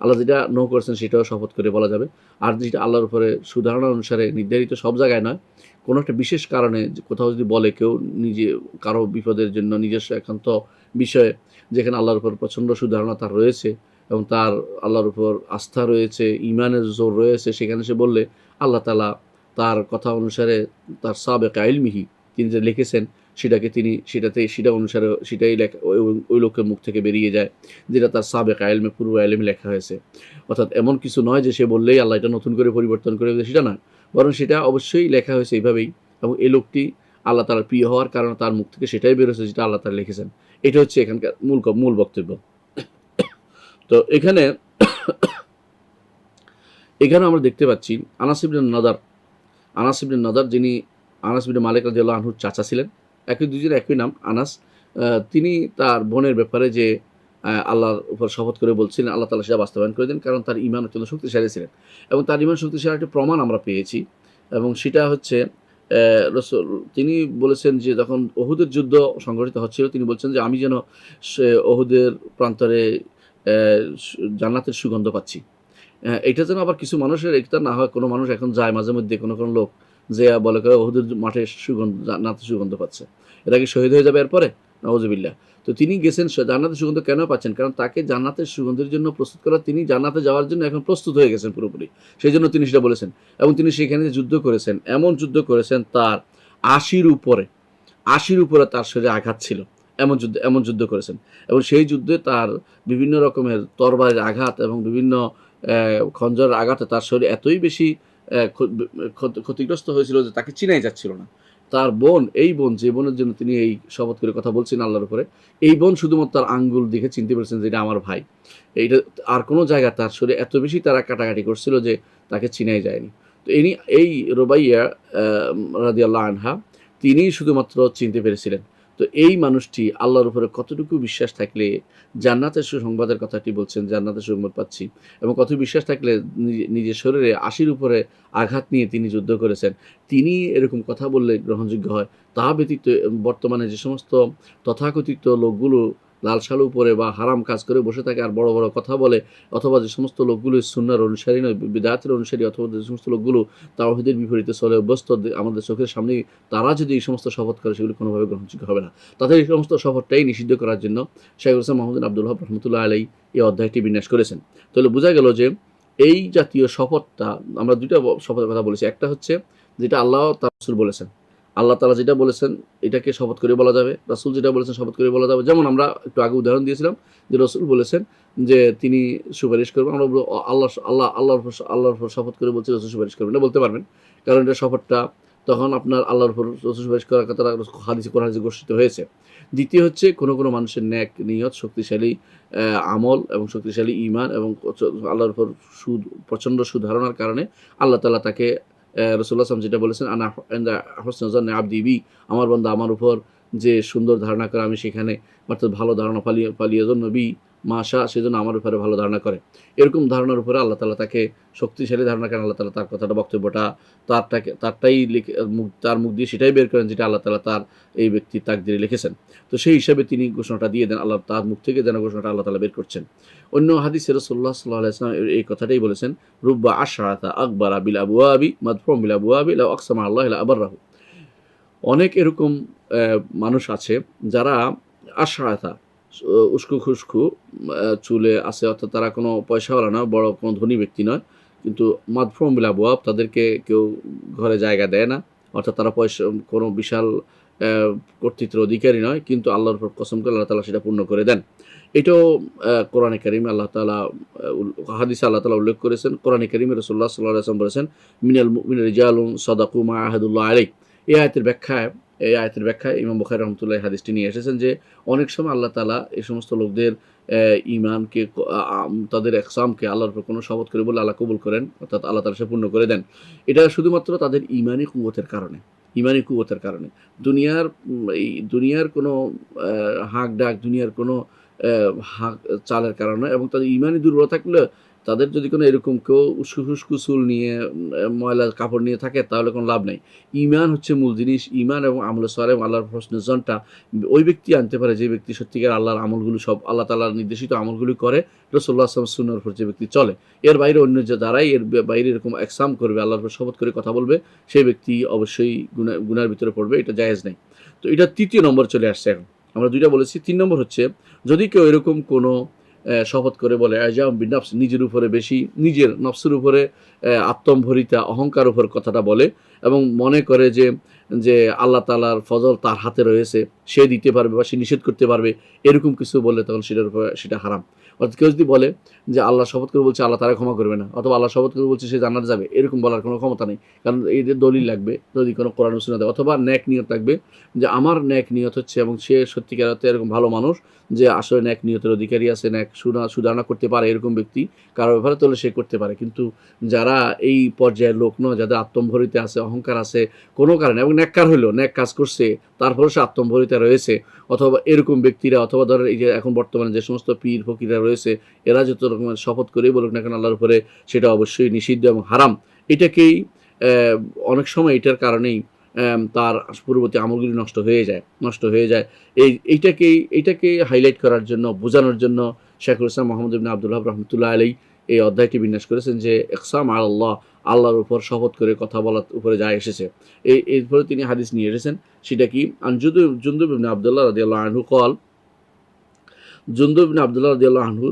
আল্লাহ যেটা নো করেছেন সেটাও শপথ করে বলা যাবে। আর যেটা আল্লাহর উপরে সুধারণা অনুসারে নির্ধারিত সব জায়গায় নয়, কোনো একটা বিশেষ কারণে কোথাও যদি বলে কেউ নিজে কারো বিপদের জন্য নিজস্ব একান্ত বিষয়ে, যেখানে আল্লাহর উপর প্রচণ্ড সুধারণা তার রয়েছে এবং তার আল্লাহর উপর আস্থা রয়েছে, ইমানের জোর রয়েছে, সেখানে সে বললে আল্লাহ তাআলা তার কথা অনুসারে তার সাবেকা ইলমিহি তিনি যে লিখেছেন সেটা অনুসারে সেটাই ওই লোকের মুখ থেকে বেরিয়ে যায় যেটা তার সাবেকা ইলমে পূর্ব ইলমে লেখা হয়েছে। অর্থাৎ এমন কিছু নয় যে সে বললেই আল্লাহ এটা নতুন করে পরিবর্তন করে দেবে, সেটা নয়, বরং সেটা অবশ্যই লেখা হয়েছে এইভাবেই, এবং এই লোকটি আল্লাহ তাআলার প্রিয় হওয়ার কারণে তার মুখ থেকে সেটাই বেরোছে যেটা আল্লাহ তাআলা লিখেছেন। এটা হচ্ছে এখানকার মূল বক্তব্য। তো এখানে আমরা দেখতে পাচ্ছি আনাস ইবনে নাদার, যিনি আনাস ইবনে মালিক রাদিয়াল্লাহু আনহুর চাচা ছিলেন, দুজনের একই নাম আনাস। তিনি তার বোনের ব্যাপারে যে আল্লাহর উপর শপথ করে বলছিলেন, আল্লাহ তাআলা সেটা বাস্তবায়ন করে দেন, কারণ তার ঈমান অত্যন্ত শক্তিশালী ছিলেন। এবং তার ঈমান শক্তিশালী একটা প্রমাণ আমরা পেয়েছি, এবং সেটা হচ্ছে রাসূল তিনি বলেছেন যে যখন উহুদের যুদ্ধ সংঘটিত হচ্ছিল, তিনি বলছেন যে আমি যেন উহুদের প্রান্তরে জান্নাতের সুগন্ধ পাচ্ছি। এটা যেন আবার কিছু মানুষের এটা না হয়, কোনো মানুষ এখন যায় মাঝে মধ্যে, কোনো লোক যে বলে উহুদের মাঠে জান্নাতের সুগন্ধ পাচ্ছে, এরা কি শহীদ হয়ে যাবে এরপরে? নাউজুবিল্লাহ। তো তিনি গেছেন জান্নাতের সুগন্ধ কেন পাচ্ছেন? কারণ তাকে জান্নাতের সুগন্ধের জন্য প্রস্তুত করা, তিনি জান্নাতে যাওয়ার জন্য এখন প্রস্তুত হয়ে গেছেন পুরোপুরি, সেই জন্য তিনি সেটা বলেছেন। এবং তিনি সেখানে যুদ্ধ করেছেন, এমন যুদ্ধ করেছেন তার ৮০-র উপরে তার শরীরে আঘাত ছিল, এমন যুদ্ধ করেছেন। এবং সেই যুদ্ধে তার বিভিন্ন রকমের তরবারির আঘাত এবং বিভিন্ন খঞ্জরের আঘাতে তার শরীর এতই বেশি ক্ষতিগ্রস্ত হয়েছিল যে তাকে চিনাই যাচ্ছিল না। তার বোন, যে বোনের জন্য তিনি এই শপথ করে কথা বলছেন আল্লাহর উপরে, এই বোন শুধুমাত্র তার আঙ্গুল দেখে চিনতে পেরেছেন যে এটা আমার ভাই। এইটা আর কোনো জায়গা তার শরীরে এত বেশি তারা কাটাকাটি করছিল যে তাকে চিনাই যায়নি। তো এই রুবাইয়া রাদিয়াল্লাহু আনহা তিনি শুধুমাত্র চিনতে পেরেছিলেন। তো এই মানুষটি আল্লাহর উপরে কতটুকু বিশ্বাস থাকলে জান্নাতের সুসংবাদের কথাটি বলছেন, জান্নাতের সুসংবাদ পাচ্ছি, এবং কত বিশ্বাস থাকলে নিজের শরীরে ৮০-র উপরে আঘাত নিয়ে তিনি যুদ্ধ করেছেন, তিনি এরকম কথা বললে গ্রহণযোগ্য হয়। তা ব্যতীত বর্তমানে যে সমস্ত তথাকথিত লোকগুলো লাল শালু পরে বা হারাম কাজ করে বসে থাকে আর বড় বড় কথা বলে, অথবা যে সমস্ত লোকগুলো সুন্নাহর অনুসারী নয়, বিদআতের অনুসারী, অথবা যে সমস্ত লোকগুলো তাওহীদের বিপরীতে চলে অভ্যস্ত, আমাদের চোখের সামনেই, তারা যদি এই সমস্ত শপথ করে সেগুলো কোনোভাবে গ্রহণযোগ্য হবে না। তাদের এই সমস্ত শপথটাই নিষিদ্ধ করার জন্য শাইখুল ইসলাম মুহাম্মদ বিন আবদুল ওয়াহাব রাহমাতুল্লাহ আলাইহি এই অধ্যায়টি বিন্যাস করেছেন। তাহলে বোঝা গেল যে এই জাতীয় শপথটা, আমরা দুইটা শপথের কথা বলেছি। একটা হচ্ছে যেটা আল্লাহ তার রাসূল বলেছেন, আল্লাহ তাআলা যেটা বলেছেন এটাকে শপথ করে বলা যাবে, রাসূল যেটা বলেছেন শপথ করে বলা যাবে। যেমন আমরা একটু আগে উদাহরণ দিয়েছিলাম যে রাসূল বলেছেন যে তিনি সুপারিশ করবেন, আমরা বলবো আল্লাহর উপর শপথ করে বলছি রাসূল সুপারিশ করবেন, এটা বলতে পারবেন, কারণ এটা শপথটা তখন আপনার আল্লাহর উপর রাসূল সুপারিশ করার কথা হাদিসে কোরআনে ঘোষিত হয়েছে। দ্বিতীয় হচ্ছে কোনো মানুষের নেক নিয়ত, শক্তিশালী আমল এবং শক্তিশালী ঈমান এবং আল্লাহর উপর প্রচণ্ড সুধারণার কারণে আল্লাহ তাআলা তাকে রাসূলুল্লাহ সাল্লাল্লাহু আলাইহি ওয়াসাল্লাম যেটা বলেছেন আনা ইনদা হুসনি যান্নি আবদি বি, আমার বান্দা আমার উপর যে সুন্দর ধারণা করে আমি সেখানে, অর্থাৎ ভালো ধারণা পালিয়ে জন্য বি মাশা, সেজন্য আমার উপরে ভালো ধারণা করে। এরকম ধারণার উপরে আল্লাহ তাআলা তাকে শক্তিশালী ধারণা করেন, আল্লাহ তাআলা তার কথাটা বক্তব্যটা তারটাই তার মুখ দিয়ে সেটাই বের করেন যেটা আল্লাহ তাআলা তার এই ব্যক্তির তাকদীরে লিখেছেন। তো সেই হিসাবে তিনি ঘোষণাটা দিয়ে দেন, আল্লাহ তার মুখ থেকে যেন ঘোষণাটা আল্লাহ তাআলা বের করছেন। অন্য হাদিসে রাসূলুল্লাহ সাল্লাল্লাহু আলাইহি ওয়াসাল্লাম এই কথাটাই বলেছেন, রুব্বা আশরাতা আকবারা বিল আবওয়াবি মাদফুম বিল আবওয়াবি লাউ আকসামা আল্লাহ লা আবাররাহু। অনেক এরকম মানুষ আছে যারা আশরাতা উস্কো খুস্কো চুলে আছে, অর্থাৎ তারা কোনো পয়সাওয়ালা নয়, বড় কোনো ধনী ব্যক্তি নয়, কিন্তু মাদফুম বিল আবওয়াব, তাদেরকে কেউ ঘরে জায়গা দেয় না, অর্থাৎ তারা পয়সা কোনো বিশাল কর্তৃত্বের অধিকারী নয়, কিন্তু আল্লাহর উপর কসম করে আল্লাহ তাআলা সেটা পূর্ণ করে দেন। এটাও কোরআনে কারিমে আল্লাহ তাআলা হাদিসে আল্লাহ তাআলা উল্লেখ করেছেন। কোরআনে কারিমে রাসূলুল্লাহ সাল্লাল্লাহু আলাইহি ওয়াসাল্লাম বলেছেন, মিনাল মুমিনিনা রিজালুন সাদাকু মা আহাদুল্লাহ আলাইহি। এই আয়াতের ব্যাখ্যায় ইমাম বুখারী রাহমাতুল্লাহি হাদিসটি নিয়ে এসেছেন যে অনেক সময় আল্লাহ তাআলা এই সমস্ত লোকদের ঈমানকে, তাদের ইকসামকে আল্লাহর উপর কোনো শপথ করে বলে আল্লাহ কবুল করেন, অর্থাৎ আল্লাহ তাআলা সেটা পূর্ণ করে দেন। এটা শুধুমাত্র তাদের ঈমানি কুওয়াতের কারণে। দুনিয়ার কোনো হাঁক ডাক, দুনিয়ার কোনো হাঁক চালের কারণে, এবং তাদের ঈমানি দুর্বল থাকলে, তাদের যদি কোনো এরকম কেউ উস্কো চুল নিয়ে ময়লা কাপড় নিয়ে থাকে তাহলে কোনো লাভ নাই। ঈমান হচ্ছে মূল জিনিস। ঈমান এবং আমলে সালেহ এবং আল্লাহর হোসনে জনটা ওই ব্যক্তি আনতে পারে যে ব্যক্তি সত্যিকার আল্লাহর আমলগুলো, সব আল্লাহ তাআলার নির্দেশিত আমলগুলি করে, রাসূলুল্লাহ সাল্লাল্লাহু আলাইহি ওয়াসাল্লাম সুন্নাহর উপর যে ব্যক্তি চলে। এর বাইরে অন্য যারাই এর বাইরে এরকম একসাম করবে, আল্লাহর উপর শপথ করে কথা বলবে, সেই ব্যক্তি অবশ্যই গুনার ভিতরে পড়বে, এটা জায়েজ নেই। তো এটা তৃতীয় নম্বর চলে আসছে। এখন আমরা দুইটা বলেছি, 3 নম্বর হচ্ছে যদি কেউ এরকম কোনো শপথ করে বলে আজাম বিনাফস, নিজের উপরে বেশি, নিজের নফসের উপরে আত্মম্ভরিতা অহংকার উপর কথাটা বলে এবং মনে করে যে আল্লাহ তাআলার ফজল তার হাতে রয়েছে, সে দিতে পারবে বা সে নিষেধ করতে পারবে, এরকম কিছু বলে তখন সেটার উপর সেটা হারাম। অর্থাৎ কেউ যদি বলে যে আল্লাহ শপথ করে বলছে আল্লাহ তারা ক্ষমা করবে না, অথবা আল্লাহ শপথ করে বলছে সে জান্নাতে যাবে, এরকম বলার কোনো ক্ষমতা নেই, কারণ এদের দলিল লাগবে যদি কোনো কোরআন ও সুন্নাহ দেয়, অথবা নেক নিয়ত লাগবে যে আমার নেক নিয়ত হচ্ছে, এবং সে সত্যিকার অর্থে এরকম ভালো মানুষ যে আসলে নেক নিয়তের অধিকারী আছে, নেক সুধারণা করতে পারে, এরকম ব্যক্তি কারো ব্যাপারে তাহলে সে করতে পারে। কিন্তু যারা এই পর্যায়ের লোক নয়, যাদের আত্মম্ভরিতে আছে, অহংকার আছে কোনো কারণে, এবং নেককার হইলেও নেক কাজ করছে তারপরে সে আত্মম্ভরিতা রয়েছে, অথবা এরকম ব্যক্তিরা, অথবা ধরেন এই যে এখন বর্তমানে যে সমস্ত পীর ফকিরা রয়েছে, এরা যত রকমের শপথ করেই বলুক না কেন আল্লাহর উপরে, সেটা অবশ্যই নিষিদ্ধ এবং হারাম। এটাকেই অনেক সময় এটার কারণেই তার পূর্ববর্তী আমলগুলি নষ্ট হয়ে যায়। এইটাকে হাইলাইট করার জন্য, বোঝানোর জন্য শাইখুল ইসলাম মুহাম্মদ ইবনে আবদুল ওয়াহাব রাহমাতুল্লাহি আলাইহি এই অধ্যায়টি বিন্যাস করেছেন যে ইকসাম আলাল্লাহ, আল্লাহর উপর শপথ করে কথা বলার উপরে যা এসেছে। এরপরে তিনি হাদিস নিয়ে এসেছেন, সেটা কি জুনদুব ইবনে আব্দুল্লাহ রাদিয়াল্লাহু আনহু কল, জুনদুব ইবনে আব্দুল্লাহ রাদিয়াল্লাহু আনহু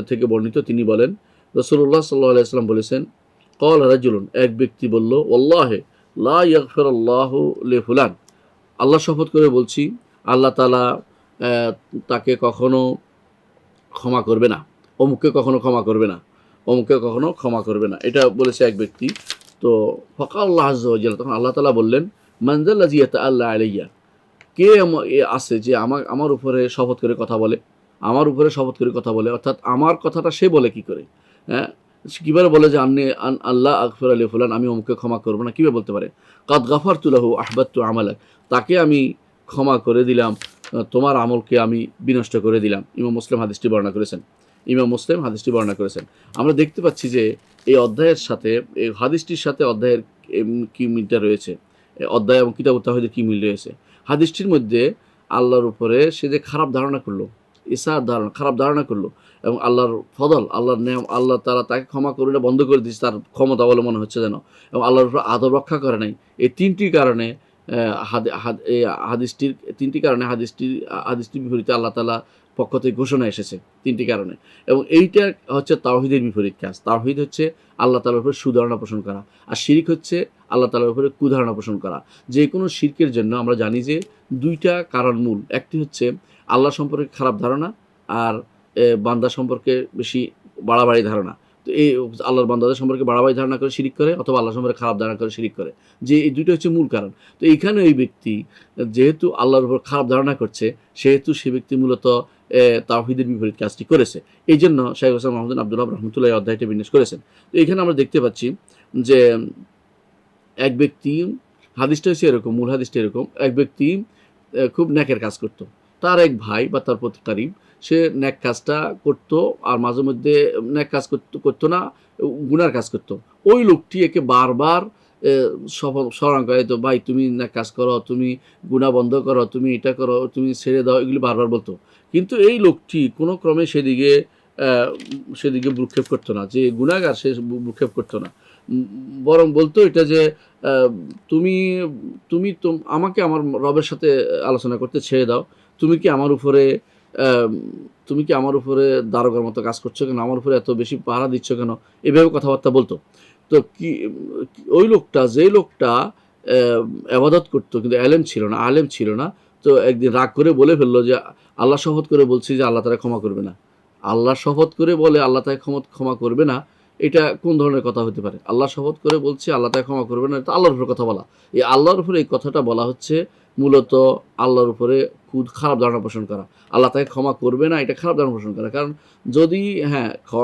থেকে বর্ণিত, তিনি বলেন রাসূলুল্লাহ সাল্লাল্লাহু আলাইহি ওয়াসাল্লাম বলেছেন, ক্বাল রাজুলুন, এক ব্যক্তি বলল, ওয়াল্লাহি লা ইয়াগফিরুল্লাহু লিফুলান, আল্লাহ শপথ করে বলছি আল্লাহ তাআলা তাকে কখনো ক্ষমা করবে না, অমুককে কখনো ক্ষমা করবে না, এটা বলেছে এক ব্যক্তি। তো ফাকাল্লাহু আযজা ওয়া জাল্লা, তখন আল্লাহ তাআলা বললেন, মান যাল্লাযী ইয়াতাআল্লা আলাইয়া, কে আছে যে আমার উপরে শপথ করে কথা বলে, অর্থাৎ আমার কথাটা সে বলে কি করে, হ্যাঁ, কীভাবে বলে যে আল্লাহ আগফির আলী ফুলান, আমি অমুককে ক্ষমা করবো না, কীভাবে বলতে পারে? কাদ গাফারতু লাহু আহবাতু আমালাক, তাকে আমি ক্ষমা করে দিলাম, তোমার আমলকে আমি বিনষ্ট করে দিলাম। ইমাম মুসলিম হাদিসটি বর্ণনা করেছেন। আমরা দেখতে পাচ্ছি যে এই অধ্যায়ের সাথে, এই হাদিসটির সাথে অধ্যায়ের কি মিলটা রয়েছে, অধ্যায় এবং কিতাবুত তাওহীদের কি মিল রয়েছে। হাদিসটির মধ্যে আল্লাহর উপরে সে যে খারাপ ধারণা করলো, ইসার ধারণা, খারাপ ধারণা করলো এবং আল্লাহর ফদল, আল্লাহর নিয়ম, আল্লাহ তাআলা তাকে ক্ষমা করে না বন্ধ করে দিয়েছে তার ক্ষমতা বলে মনে হচ্ছে যেন, এবং আল্লাহর উপর আদব রক্ষা করে নাই। এই তিনটি কারণে এই হাদিসটির তিনটি কারণে হাদিসটির বিপরীতে আল্লাহ তাআলা পক্ষ থেকে ঘোষণা এসেছে, তিনটি কারণে। এবং এইটা হচ্ছে তাওহীদের বিপরীত কাজ। তাওহীদ হচ্ছে আল্লাহ তাআলার উপরে সুধারণা পোষণ করা, আর শিরক হচ্ছে আল্লাহ তাআলার উপরে কুধারণা পোষণ করা। যে কোনো শিরকের জন্য আমরা জানি যে দুইটা কারণ মূল। একটি হচ্ছে আল্লাহ সম্পর্কে খারাপ ধারণা, আর বান্দা সম্পর্কে বেশি বাড়াবাড়ি ধারণা। তো এই আল্লাহর বান্দাদের সম্পর্কে বাড়াবাড়ি ধারণা করে শিরিক করে, অথবা আল্লাহ সম্পর্কে খারাপ ধারণা করে শিরিক করে, যে এই দুইটা হচ্ছে মূল কারণ। তো এইখানে ওই ব্যক্তি যেহেতু আল্লাহর উপর খারাপ ধারণা করছে, সেহেতু সে ব্যক্তি মূলত তাওহীদের বিপরীত কাজটি করেছে। এই জন্য শাইখ হোসেন মাহমুদ আব্দুল্লাহ রহমতুল্লাহ অধ্যায়টি বিন্যাস করেছেন। তো এখানে আমরা দেখতে পাচ্ছি যে এক ব্যক্তি, হাদিসটা হচ্ছে এরকম, মূল হাদিসটা এরকম, এক ব্যক্তি খুব ন্যাকের কাজ করত। তার এক ভাই বা তার প্রতি কারিব সে ন্যাক কাজটা করত, আর মাঝে মধ্যে ন্যাক কাজ করতো না, গুনার কাজ করত। ওই লোকটি একে বারবার স্মরণ করে, তো ভাই তুমি ন্যাক কাজ করো, তুমি গুনাহ বন্ধ করো, তুমি এটা করো, তুমি ছেড়ে দাও, এগুলি বারবার বলতো। কিন্তু এই লোকটি কোনো ক্রমে সেদিকে ভ্রুক্ষেপ করতো না, যে গুনাহগার সে ভ্রুক্ষেপ করতো না, বরং বলতো এটা যে তুমি তুমি আমাকে আমার রবের সাথে আলোচনা করতে ছেড়ে দাও, তুমি কি আমার উপরে দারোগার মতো কাজ করছো কেন, আমার উপরে এত বেশি পাহারা দিচ্ছ কেন, এভাবে কথাবার্তা বলতো। তো ওই লোকটা, যে লোকটা ইবাদত করতো কিন্তু আলেম ছিল না, তো একদিন রাগ করে বলে ফেললো যে আল্লাহ শপথ করে বলছি যে আল্লাহ তাআলা ক্ষমা করবে না। আল্লাহ শপথ করে বলে আল্লাহ তাআলা ক্ষমা করবে না, এটা কোন ধরনের কথা হতে পারে? আল্লাহ শপথ করে বলছে আল্লাহ তাআলা ক্ষমা করবে না, এটা আল্লাহর উপরে কথা বলা। এই আল্লাহর উপরে এই কথাটা বলা হচ্ছে মূলত আল্লাহর উপরে খারাপ ধারণা পোষণ করা। আল্লাহ তাকে ক্ষমা করবে না, এটা খারাপ ধারণা পোষণ করা। কারণ যদি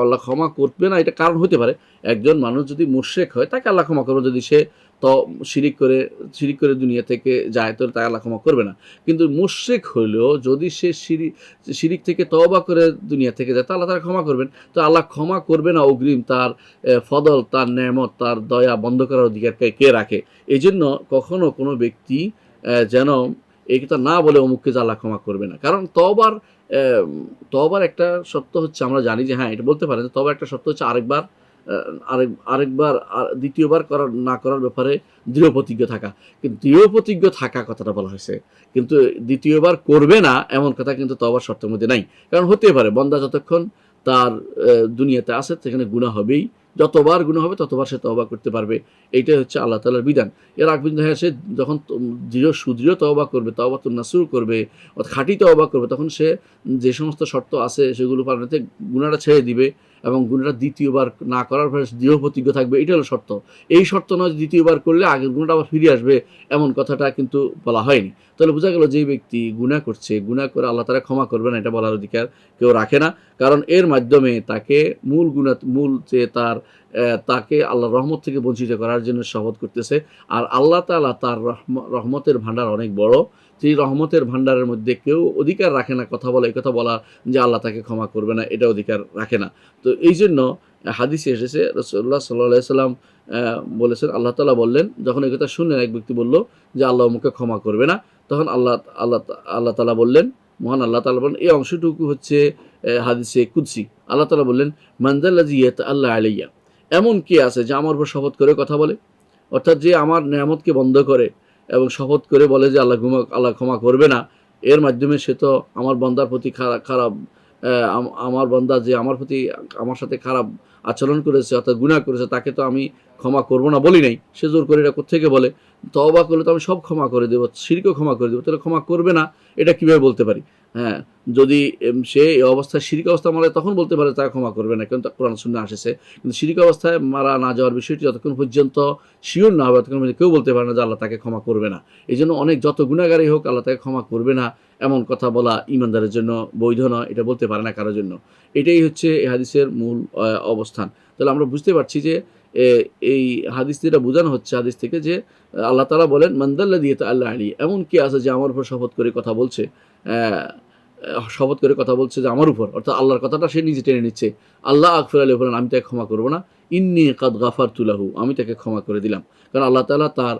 আল্লাহ ক্ষমা করবে না, এটা কারণ হতে পারে একজন মানুষ যদি মুশরিক হয় তাকে আল্লাহ ক্ষমা করবে, যদি সে শিরিক করে দুনিয়া থেকে যায় তো তাকে আল্লাহ ক্ষমা করবে না। কিন্তু মুশরিক হলেও যদি সে শিরিক থেকে তওবা করে দুনিয়া থেকে যায়, তো আল্লাহ তারা ক্ষমা করবেন। তো আল্লাহ ক্ষমা করবে না অগ্রিম তার ফদল, তার নেয়ামত, তার দয়া বন্ধ করার অধিকার কে রাখে? এই জন্য কখনো কোনো ব্যক্তি যেন এই কথা না বলে অমুককে যে আল্লাহ ক্ষমা করবে না। কারণ তওবার একটা শর্ত হচ্ছে, আমরা জানি যে এটা বলতে পারেন, তওবার একটা শর্ত হচ্ছে আরেকবার দ্বিতীয়বার না করার ব্যাপারে দৃঢ় প্রতিজ্ঞ থাকা। কিন্তু দৃঢ় প্রতিজ্ঞ থাকা কথাটা বলা হয়েছে, কিন্তু দ্বিতীয়বার করবে না এমন কথা কিন্তু তওবার শর্তের মধ্যে নাই। কারণ হতে পারে বান্দা যতক্ষণ তার দুনিয়াতে আছে সেখানে গুনাহ হবেই, যতবার গুনাহ হবে ততবার সে তওবা করতে পারবে। এইটাই হচ্ছে আল্লাহ তাআলার বিধান। এর আগ পর্যন্ত সে যখন সুদৃঢ় তওবা করবে, তওবাতুন নাসুহ করবে, খাঁটি তওবা করবে, তখন সে যে সমস্ত শর্ত আছে সেগুলো পালনেতে গুনাহটা ছেড়ে দিবে, এবং গুনাহটা দ্বিতীয়বার না করার পরে দৃঢ় প্রতিজ্ঞ থাকবে। এটা হলো শর্ত। এই শর্ত নয় দ্বিতীয়বার করলে আগের গুনাহটা আবার ফিরে আসবে, এমন কথাটা কিন্তু বলা হয়নি। তাহলে বোঝা গেল যে ব্যক্তি গুনাহ করছে, গুনাহ করে আল্লাহ তাআলা ক্ষমা করবে না, এটা বলার অধিকার কেউ রাখে না। কারণ এর মাধ্যমে তাকে তাকে আল্লাহর রহমত থেকে বঞ্চিত করার জন্য শপথ করতেছে। আর আল্লাহ তাআলা তার রহমতের ভান্ডার অনেক বড়, সেই রহমতের ভান্ডারের মধ্যে কেউ অধিকার রাখে না কথা বলা যে আল্লাহ তাকে ক্ষমা করবে না, এটা অধিকার রাখে না। তো এই জন্য হাদিসে এসেছে, রাসূলুল্লাহ সাল্লাল্লাহু আলাইহি সাল্লাম বলেছেন, আল্লাহ তাআলা বললেন, যখন এই কথা শুনলেন এক ব্যক্তি বলল যে আল্লাহ অমুককে ক্ষমা করবে না, তখন আল্লাহ তাআলা বললেন, মহান আল্লাহ তাআলা বলেন, এই অংশটুকু হচ্ছে হাদিসে কুদসি। আল্লাহ তাআলা বললেন, মান যাল্লাযী ইয়াতাআল্লা আলাইয়া, এমন কে আছে যে আমার উপর শপথ করে কথা বলে, অর্থাৎ যে আমার নেয়ামতকে বন্ধ করে এবং শপথ করে বলে যে আল্লাহ ক্ষমা করবে না, এর মাধ্যমে সে তো আমার বান্দার প্রতি খারাপ আমার বান্দা যে আমার সাথে খারাপ আচরণ করেছে, অর্থাৎ গুনাহ করেছে, তাকে তো আমি ক্ষমা করব না বলি নাই, সে জোর করে এটা কোত্থেকে বলে? তওবা করলে তো আমি সব ক্ষমা করে দেবো, শিরকও ক্ষমা করে দেবো, তাহলে ক্ষমা করবে না এটা কীভাবে বলতে পারি? যদি সে এই অবস্থায় শিরিক অবস্থা মারা তখন বলতে পারে তারা ক্ষমা করবে না, কারণ কোরআন সুন্নাহ এসেছে। কিন্তু শিরিক অবস্থায় মারা না যাওয়ার বিষয়টি যতক্ষণ পর্যন্ত শিওর না হবে ততক্ষণ কেউ বলতে পারে না যে আল্লাহ তাকে ক্ষমা করবে না। এই জন্য যত গুনাহগারই হোক আল্লাহ তাকে ক্ষমা করবে না এমন কথা বলা ইমানদারের জন্য বৈধ নয়, এটা বলতে পারে না কারোর জন্য। এটাই হচ্ছে এই হাদিসের মূল অবস্থান। তাহলে আমরা বুঝতে পারছি যে এই হাদিস যেটা বোঝানো হচ্ছে হাদিস থেকে, যে আল্লাহ তাআলা বলেন, মান যাল্লাযী ইয়াতাআল্লা আলাইয়া, এমন কি আছে যে আমার উপর শপথ করে কথা বলছে, যে আমার উপর, অর্থাৎ আল্লাহর কথাটা সে নিজে টেনে নিচ্ছে। আল্লাহ আগফির লাহু বলেন, আমি তাকে ক্ষমা করব না, ইন্নী কাদ গাফারতু লাহু, আমি তাকে ক্ষমা করে দিলাম। কারণ আল্লাহ তাআলা তার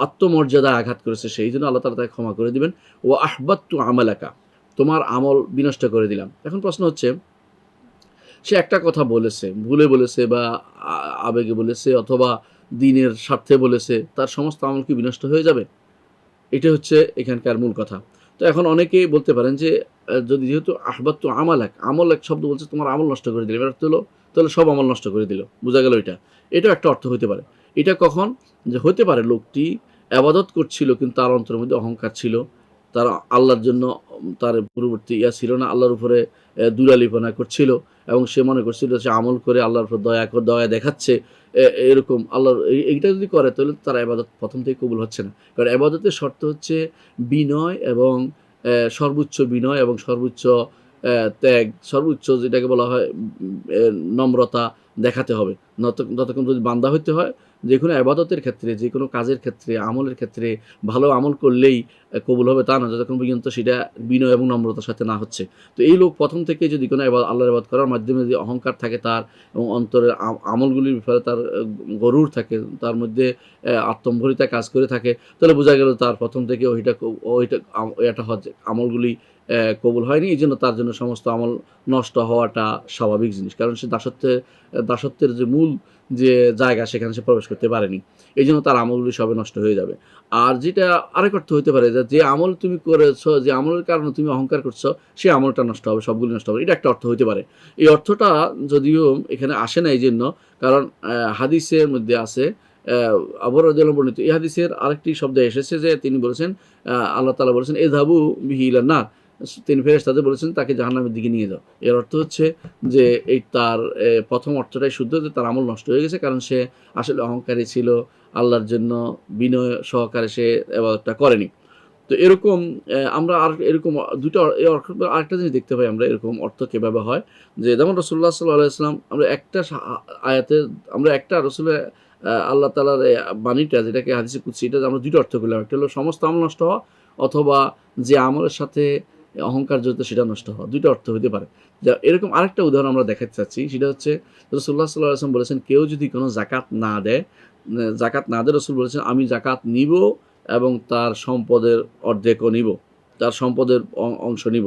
আত্মমর্যাদায় আঘাত করেছে, সেই জন্য আল্লাহ তাআলা তাকে ক্ষমা করে দিবেন। ওয়া আহবাততু আমালাকা, তোমার আমল বিনষ্ট করে দিলাম। এখন প্রশ্ন হচ্ছে, সে একটা কথা বলেছে, ভুলে বলেছে বা আবেগে বলেছে অথবা দিনের স্বার্থে বলেছে, তার সমস্ত আমল কি বিনষ্ট হয়ে যাবে? এটা হচ্ছে এখানকার মূল কথা। তো এখন অনেকেই বলতে পারেন যে যদি যেহেতু আহবাত্তু আমালাক, আমল এক শব্দ বলছে তোমার আমল নষ্ট করে দিল, এর অর্থ হলো তাহলে সব আমল নষ্ট করে দিল, বোঝা গেল এটা। এটাও একটা অর্থ হতে পারে। এটা কখন? যে হতে পারে লোকটি আবাদত করছিল কিন্তু তার অন্তরের মধ্যে অহংকার ছিল, তার আল্লাহর জন্য তার পূর্ববর্তী ছিল না, আল্লাহর উপরে দুলালিপনা করছিল এবং সে মনে করছিল যে আমল করে আল্লাহর উপর দয়া দেখাচ্ছে, এরকম আল্লাহর এইটা যদি করে তাহলে তার আবাদত প্রথম থেকে কবুল হচ্ছে না। কারণ আবাদতের শর্ত হচ্ছে বিনয় এবং সর্বোচ্চ বিনয় এবং সর্বোচ্চ ত্যাগ, সর্বোচ্চ যেটাকে বলা হয় নম্রতা দেখাতে হবে। যতক্ষণ যদি বান্দা হইতে হয়, যে কোনো আবাদতের ক্ষেত্রে, যে কোনো কাজের ক্ষেত্রে, আমলের ক্ষেত্রে ভালো আমল করলেই কবুল হবে তা না, যতক্ষণ পর্যন্ত সেটা বিনয় এবং নম্রতার সাথে না হচ্ছে। তো এই লোক প্রথম থেকে যদি কোনো আল্লাহর ইবাদত করার মাধ্যমে যদি অহংকার থাকে তার, এবং অন্তরের আমলগুলির ব্যাপারে তার গরুর থাকে, তার মধ্যে আত্মম্ভরিতা কাজ করে থাকে, তাহলে বোঝা গেল তার প্রথম থেকে এটা আমলগুলি কবুল হয়নি। এই জন্য তার জন্য সমস্ত আমল নষ্ট হওয়াটা স্বাভাবিক জিনিস, কারণ সে দাসত্বের যে মূল যে জায়গা সেখানে সে প্রবেশ করতে পারেনি, এই জন্য তার আমলগুলি সবে নষ্ট হয়ে যাবে। আর যেটা আরেক অর্থ হতে পারে যে আমল তুমি করেছো, যে আমলের কারণে তুমি অহংকার করছো, সে আমলটা নষ্ট হবে, সবগুলি নষ্ট হবে, এটা একটা অর্থ হতে পারে। এই অর্থটা যদিও এখানে আসে না এই জন্য, কারণ হাদিসের মধ্যে আছে আবু রাদিয়াল্লাহু বর্ণিত এই হাদিসের আরেকটি শব্দ এসেছে যে তিনি বলেছেন, আল্লাহ তাআলা বলেছেন এযহাবু বিহি ইলান নার, তিনি ফেরেশতাদের বলেছেন তাকে জাহান্নামের দিকে নিয়ে যাও। এর অর্থ হচ্ছে যে এই তার প্রথম অর্থটাই শুদ্ধ, যে তার আমল নষ্ট হয়ে গেছে, কারণ সে আসলে অহংকারী ছিল, আল্লাহর জন্য বিনয় সহকারে সে ইবাদতটা করেনি। তো এরকম আমরা আর এরকম দুটো আরেকটা জিনিস দেখতে পাই আমরা, এরকম অর্থ কীভাবে হয়, যে যেমন রাসূলুল্লাহ সাল্লাল্লাহু আলাইহি ওয়াসাল্লাম, আমরা একটা আয়াতে আমরা একটা রাসূলের আল্লাহ তাআলার বাণীটা যেটাকে হাদিসে কুদসি, এটা আমরা দুটো অর্থ করলাম, একটা হলো সমস্ত আমল নষ্ট হওয়া, অথবা যে আমলের সাথে অহংকার জড়িত সেটা নষ্ট হওয়া, দুটো অর্থ হতে পারে। যা এরকম আরেকটা উদাহরণ আমরা দেখাতে চাচ্ছি, সেটা হচ্ছে রাসূলুল্লাহ সাল্লাল্লাহু আলাইহি ওয়াসাল্লাম বলেছেন কেউ যদি কোনো জাকাত না দেয়, রাসূল বলেছেন আমি জাকাত নিব এবং তার সম্পদের অর্ধেকও নিব, তার সম্পদের অংশ নিব,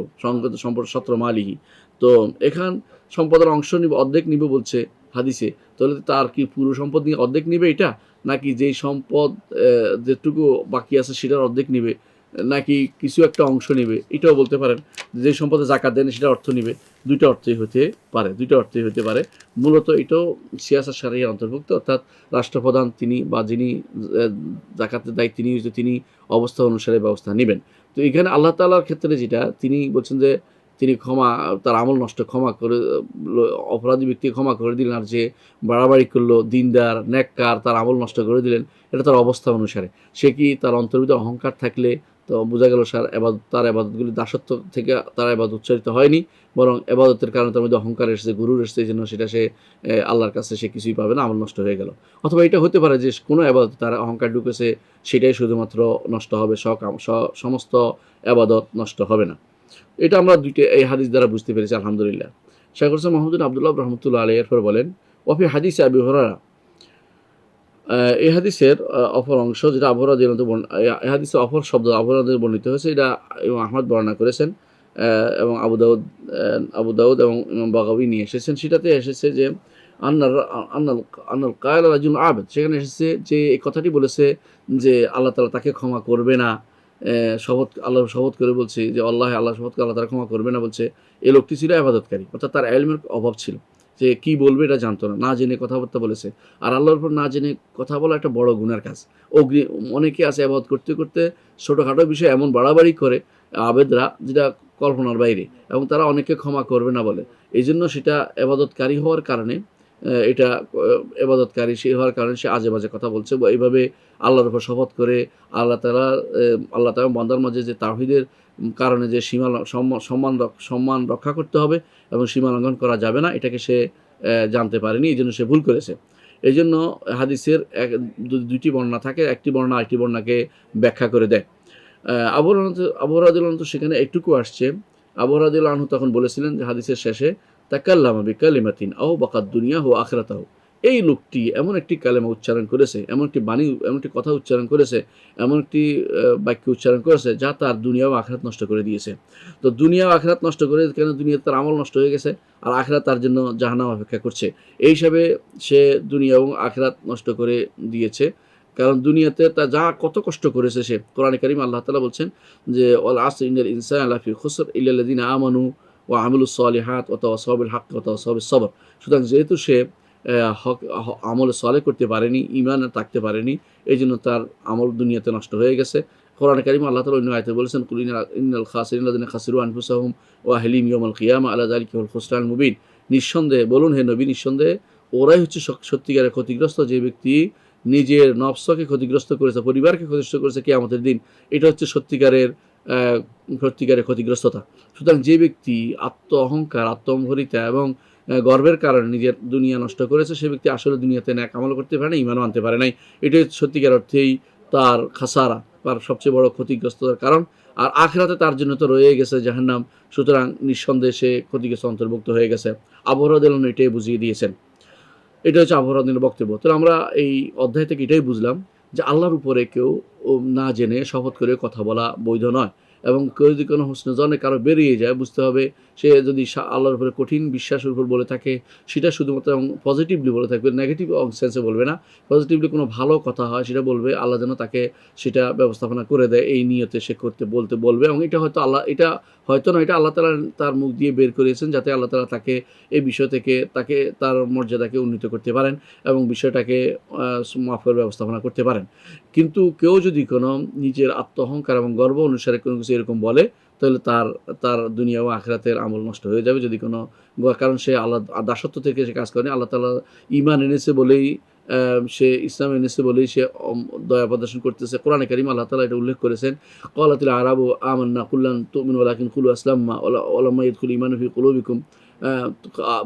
সম্পদ সত্র মালিহি। তো এখান সম্পদের অংশ নিব, অর্ধেক নিব বলছে হাদিসে, তাহলে তার কি পুরো সম্পদ নিয়ে অর্ধেক নিবে এটা, নাকি যেই সম্পদ যেটুকু বাকি আছে সেটার অর্ধেক নিবে, নাকি কিছু একটা অংশ নিবে, এটাও বলতে পারেন। যে সম্পদে জাকাত দেন সেটা অর্থ নিবে, দুইটা অর্থই হতে পারে। মূলত এটাও সিয়াসাত শারিয়ার অন্তর্ভুক্ত, অর্থাৎ রাষ্ট্রপ্রধান তিনি বা যিনি জাকাতের দায়িত্ব নিয়োজিত, তিনি অবস্থা অনুসারে ব্যবস্থা নেবেন। তো এখানে আল্লাহ তাআলার ক্ষেত্রে যেটা তিনি বলছেন যে তিনি তার আমল নষ্ট ক্ষমা করে, অপরাধী ব্যক্তিকে ক্ষমা করে দিলেন, আর যে বাড়াবাড়ি করলো দিনদার নেককার তার আমল নষ্ট করে দিলেন, এটা তার অবস্থা অনুসারে। সে কি তার অন্তর্ভিতরে অহংকার থাকলে তো বোঝা গেল তার আবাদতগুলি দাসত্ব থেকে তার আবাদত উচ্চারিত হয়নি, বরং আবাদতের কারণে তার মধ্যে অহংকার এসেছে, গুরুর এসেছে, এই জন্য সেটা সে আল্লাহর কাছে সে কিছুই পাবে না, আমল নষ্ট হয়ে গেল। অথবা এটা হতে পারে যে কোনো আবাদত তার অহংকার ঢুকেছে, সেটাই শুধুমাত্র নষ্ট হবে, সমস্ত আবাদত নষ্ট হবে না। এটা আমরা এই হাদিস দ্বারা বুঝতে পেরেছি আলহামদুলিল্লাহ। শাইখ হোসেন মাহমুদ আব্দুল্লাহ রহমতুল্লাহ আলাইহি এরপর বলেন ওয়াফি হাদিসে আবি হুরায়রা, এই হাদিসের অপর অংশ যেটা আবু হুরায়রা এই হাদিসের অপর শব্দ আবু হুরায়রা বর্ণিত হয়েছে, এটা ইমাম আহমদ বর্ণনা করেছেন এবং আবু দাউদ এবং ইমাম বাগাবী নিয়ে এসেছেন। সেটাতে এসেছে যে আন্নাল কায়ল রাজুল আবেদ, সেখানে এসেছে যে এই কথাটি বলেছে যে আল্লাহ তাআলা তাকে ক্ষমা করবে না, আল্লাহ শপথ করে বলছে যে আল্লাহ শপথ করে আল্লাহ তারা ক্ষমা করবে না বলছে, এই লোকটি ছিল ইবাদতকারী, অর্থাৎ তার ইলমের অভাব ছিল, যে কি বলবে এটা জানতো না, না জেনে কথাবার্তা বলেছে। আর আল্লাহর উপর না জেনে কথা বলা একটা বড় গুনার কাজ। অনেকে আছে ইবাদত করতে করতে ছোটোখাটো বিষয়ে এমন বাড়াবাড়ি করে আবেদরা, যেটা কল্পনার বাইরে, এবং তারা অনেককে ক্ষমা করবে না বলে। এই জন্য সেটা ইবাদতকারী হওয়ার কারণে এটা ইবাদতকারী সে হওয়ার কারণে সে আজে বাজে কথা বলছে, বা এইভাবে আল্লাহর উপর শপথ করে আল্লাহ তাআলা বান্দার মাঝে যে তাওহীদের কারণে যে সম্মান রক্ষা করতে হবে এবং সীমা লঙ্ঘন করা যাবে না, এটাকে সে জানতে পারেনি, এই জন্য সে ভুল করেছে। এই জন্য হাদিসের দুইটি বর্ণনা থাকে, একটি বর্ণনা আরেকটি বর্ণনাকে ব্যাখ্যা করে দেয়। আবু রাদিয়াল্লাহু আনহু সেখানে একটুকু আসছে, আবু রাদিয়াল্লাহু আনহু তখন বলেছিলেন যে হাদিসের শেষে তাকাল্লামা বিকালিমাতিন আও বাকাদ দুনিয়া হু আখিরাতাহু, এই লোকটি এমন একটি কালেমা উচ্চারণ করেছে, এমন একটি বাণী, এমন একটি কথা উচ্চারণ করেছে, এমন একটি বাক্য উচ্চারণ করেছে যা তার দুনিয়া ও আখিরাত নষ্ট করে দিয়েছে। তো দুনিয়া ও আখিরাত নষ্ট করে, কেন দুনিয়াতে তার আমল নষ্ট হয়ে গেছে আর আখিরাত তার জন্য জাহান্নাম অপেক্ষা করছে। এই হিসাবে সে দুনিয়া এবং আখিরাত নষ্ট করে দিয়েছে। কারণ দুনিয়াতে তা যা কত কষ্ট করেছে সে। কোরআনে কারিমে আল্লাহ তাআলা বলছেন যে ওয়াল আসর ইন্নাল ইনসানা লাফি খুসর ইল্লাল্লাযিনা আমানু ওয়া আমিলুস সলিহাত ওয়া তাওয়াসাউ বিল হাক্কি ওয়া তাওয়াসাউ বিস সবর। সুতরাং যেহেতু সে আমল সালেহ করতে পারেনি, ঈমান থাকতে পারেনি, এই জন্য তার আমল দুনিয়াতে নষ্ট হয়ে গেছে। কোরআনে কারিমে আল্লাহ তাআলা অন্য আয়াতে বলেছেন কুল ইন্নাল খাসিরিনা আল্লাযিনা খাসিরু আনফুসাহুম ওয়া আহলিহিম ইয়াওমাল কিয়ামা আলা যালিকা হুল খুসরানুল মুবিন। নিঃসন্দেহে বলুন হে নবী, নিঃসন্দেহে ওরাই হচ্ছে সত্যিকারের ক্ষতিগ্রস্ত, যে ব্যক্তি নিজের নফসকে ক্ষতিগ্রস্ত করেছে, পরিবারকে ক্ষতিগ্রস্ত করেছে কিয়ামতের দিন। এটা হচ্ছে সত্যিকারের ক্ষতিগ্রস্ততা। সুতরাং যে ব্যক্তি আত্ম অহংকার, আত্মম্ভরিতা এবং গর্বের কারণে নিজের দুনিয়া নষ্ট করেছে, সে ব্যক্তি আসলে দুনিয়াতে ন্যাক আমল করতে পারে না, ঈমানও আনতে পারে নাই। এটাই সত্যিকার অর্থেই তার খাসারা, তার সবচেয়ে বড় ক্ষতিগ্রস্ততার কারণ। আর আখিরাতে তার জন্য তো রয়ে গেছে জাহান্নাম। সুতরাং নিঃসন্দেহে সে ক্ষতিগ্রস্ত অন্তর্ভুক্ত হয়ে গেছে। আবু হুরায়রা রাদিয়াল্লাহু আনহু এটাই বুঝিয়ে দিয়েছেন। এটা হচ্ছে আবু হুরায়রার বক্তব্য। তো আমরা এই অধ্যায় থেকে এটাই বুঝলাম যে আল্লাহর উপরে কেউ না জেনে শপথ করে কথা বলা বৈধ নয়। এবং কেউ যদি কোনো হুসনে জনে কারো বেরিয়ে যায়, বুঝতে হবে সে যদি আল্লাহর উপরে কঠিন বিশ্বাসের উপর বলে থাকে, সেটা শুধুমাত্র পজিটিভলি বলে থাকবে, নেগেটিভ সেন্সে বলবে না। পজিটিভলি কোনো ভালো কথা হয় সেটা বলবে, আল্লাহ যেন তাকে সেটা ব্যবস্থাপনা করে দেয়, এই নিয়তে সে বলবে। এবং এটা হয়তো এটা আল্লাহ তাআলা তার মুখ দিয়ে বের করিয়েছেন, যাতে আল্লাহ তাআলা তাকে এই বিষয় থেকে তার মর্যাদাকে উন্নীত করতে পারেন এবং বিষয়টাকে মাফ করে ব্যবস্থাপনা করতে পারেন। কিন্তু কেউ যদি কোনো নিজের আত্ম অহংকার এবং গর্ব অনুসারে কোনো কিছু এরকম বলে, তাহলে তার দুনিয়া ও আখিরাতের আমল নষ্ট হয়ে যাবে। যদি কোনো কারণ সে আল্লাহ দাসত্ব থেকে সে কাজ করেনি, আল্লাহ তাআলা ঈমান এনেছে বলেই, সে ইসলাম এনেছে বলেই সে দয়া প্রদর্শন করতেছে। কোরআনে কারিমে আল্লাহ তাআলা এটা উল্লেখ করেছেন, ক্বালাতিল আরাবু আমান্না কুল লান তুমিনু ওয়ালাকিন কুলু আসলামনা ওয়ালাম্মা ইয়াদখুল ঈমানু ফি কুলুবিকুম।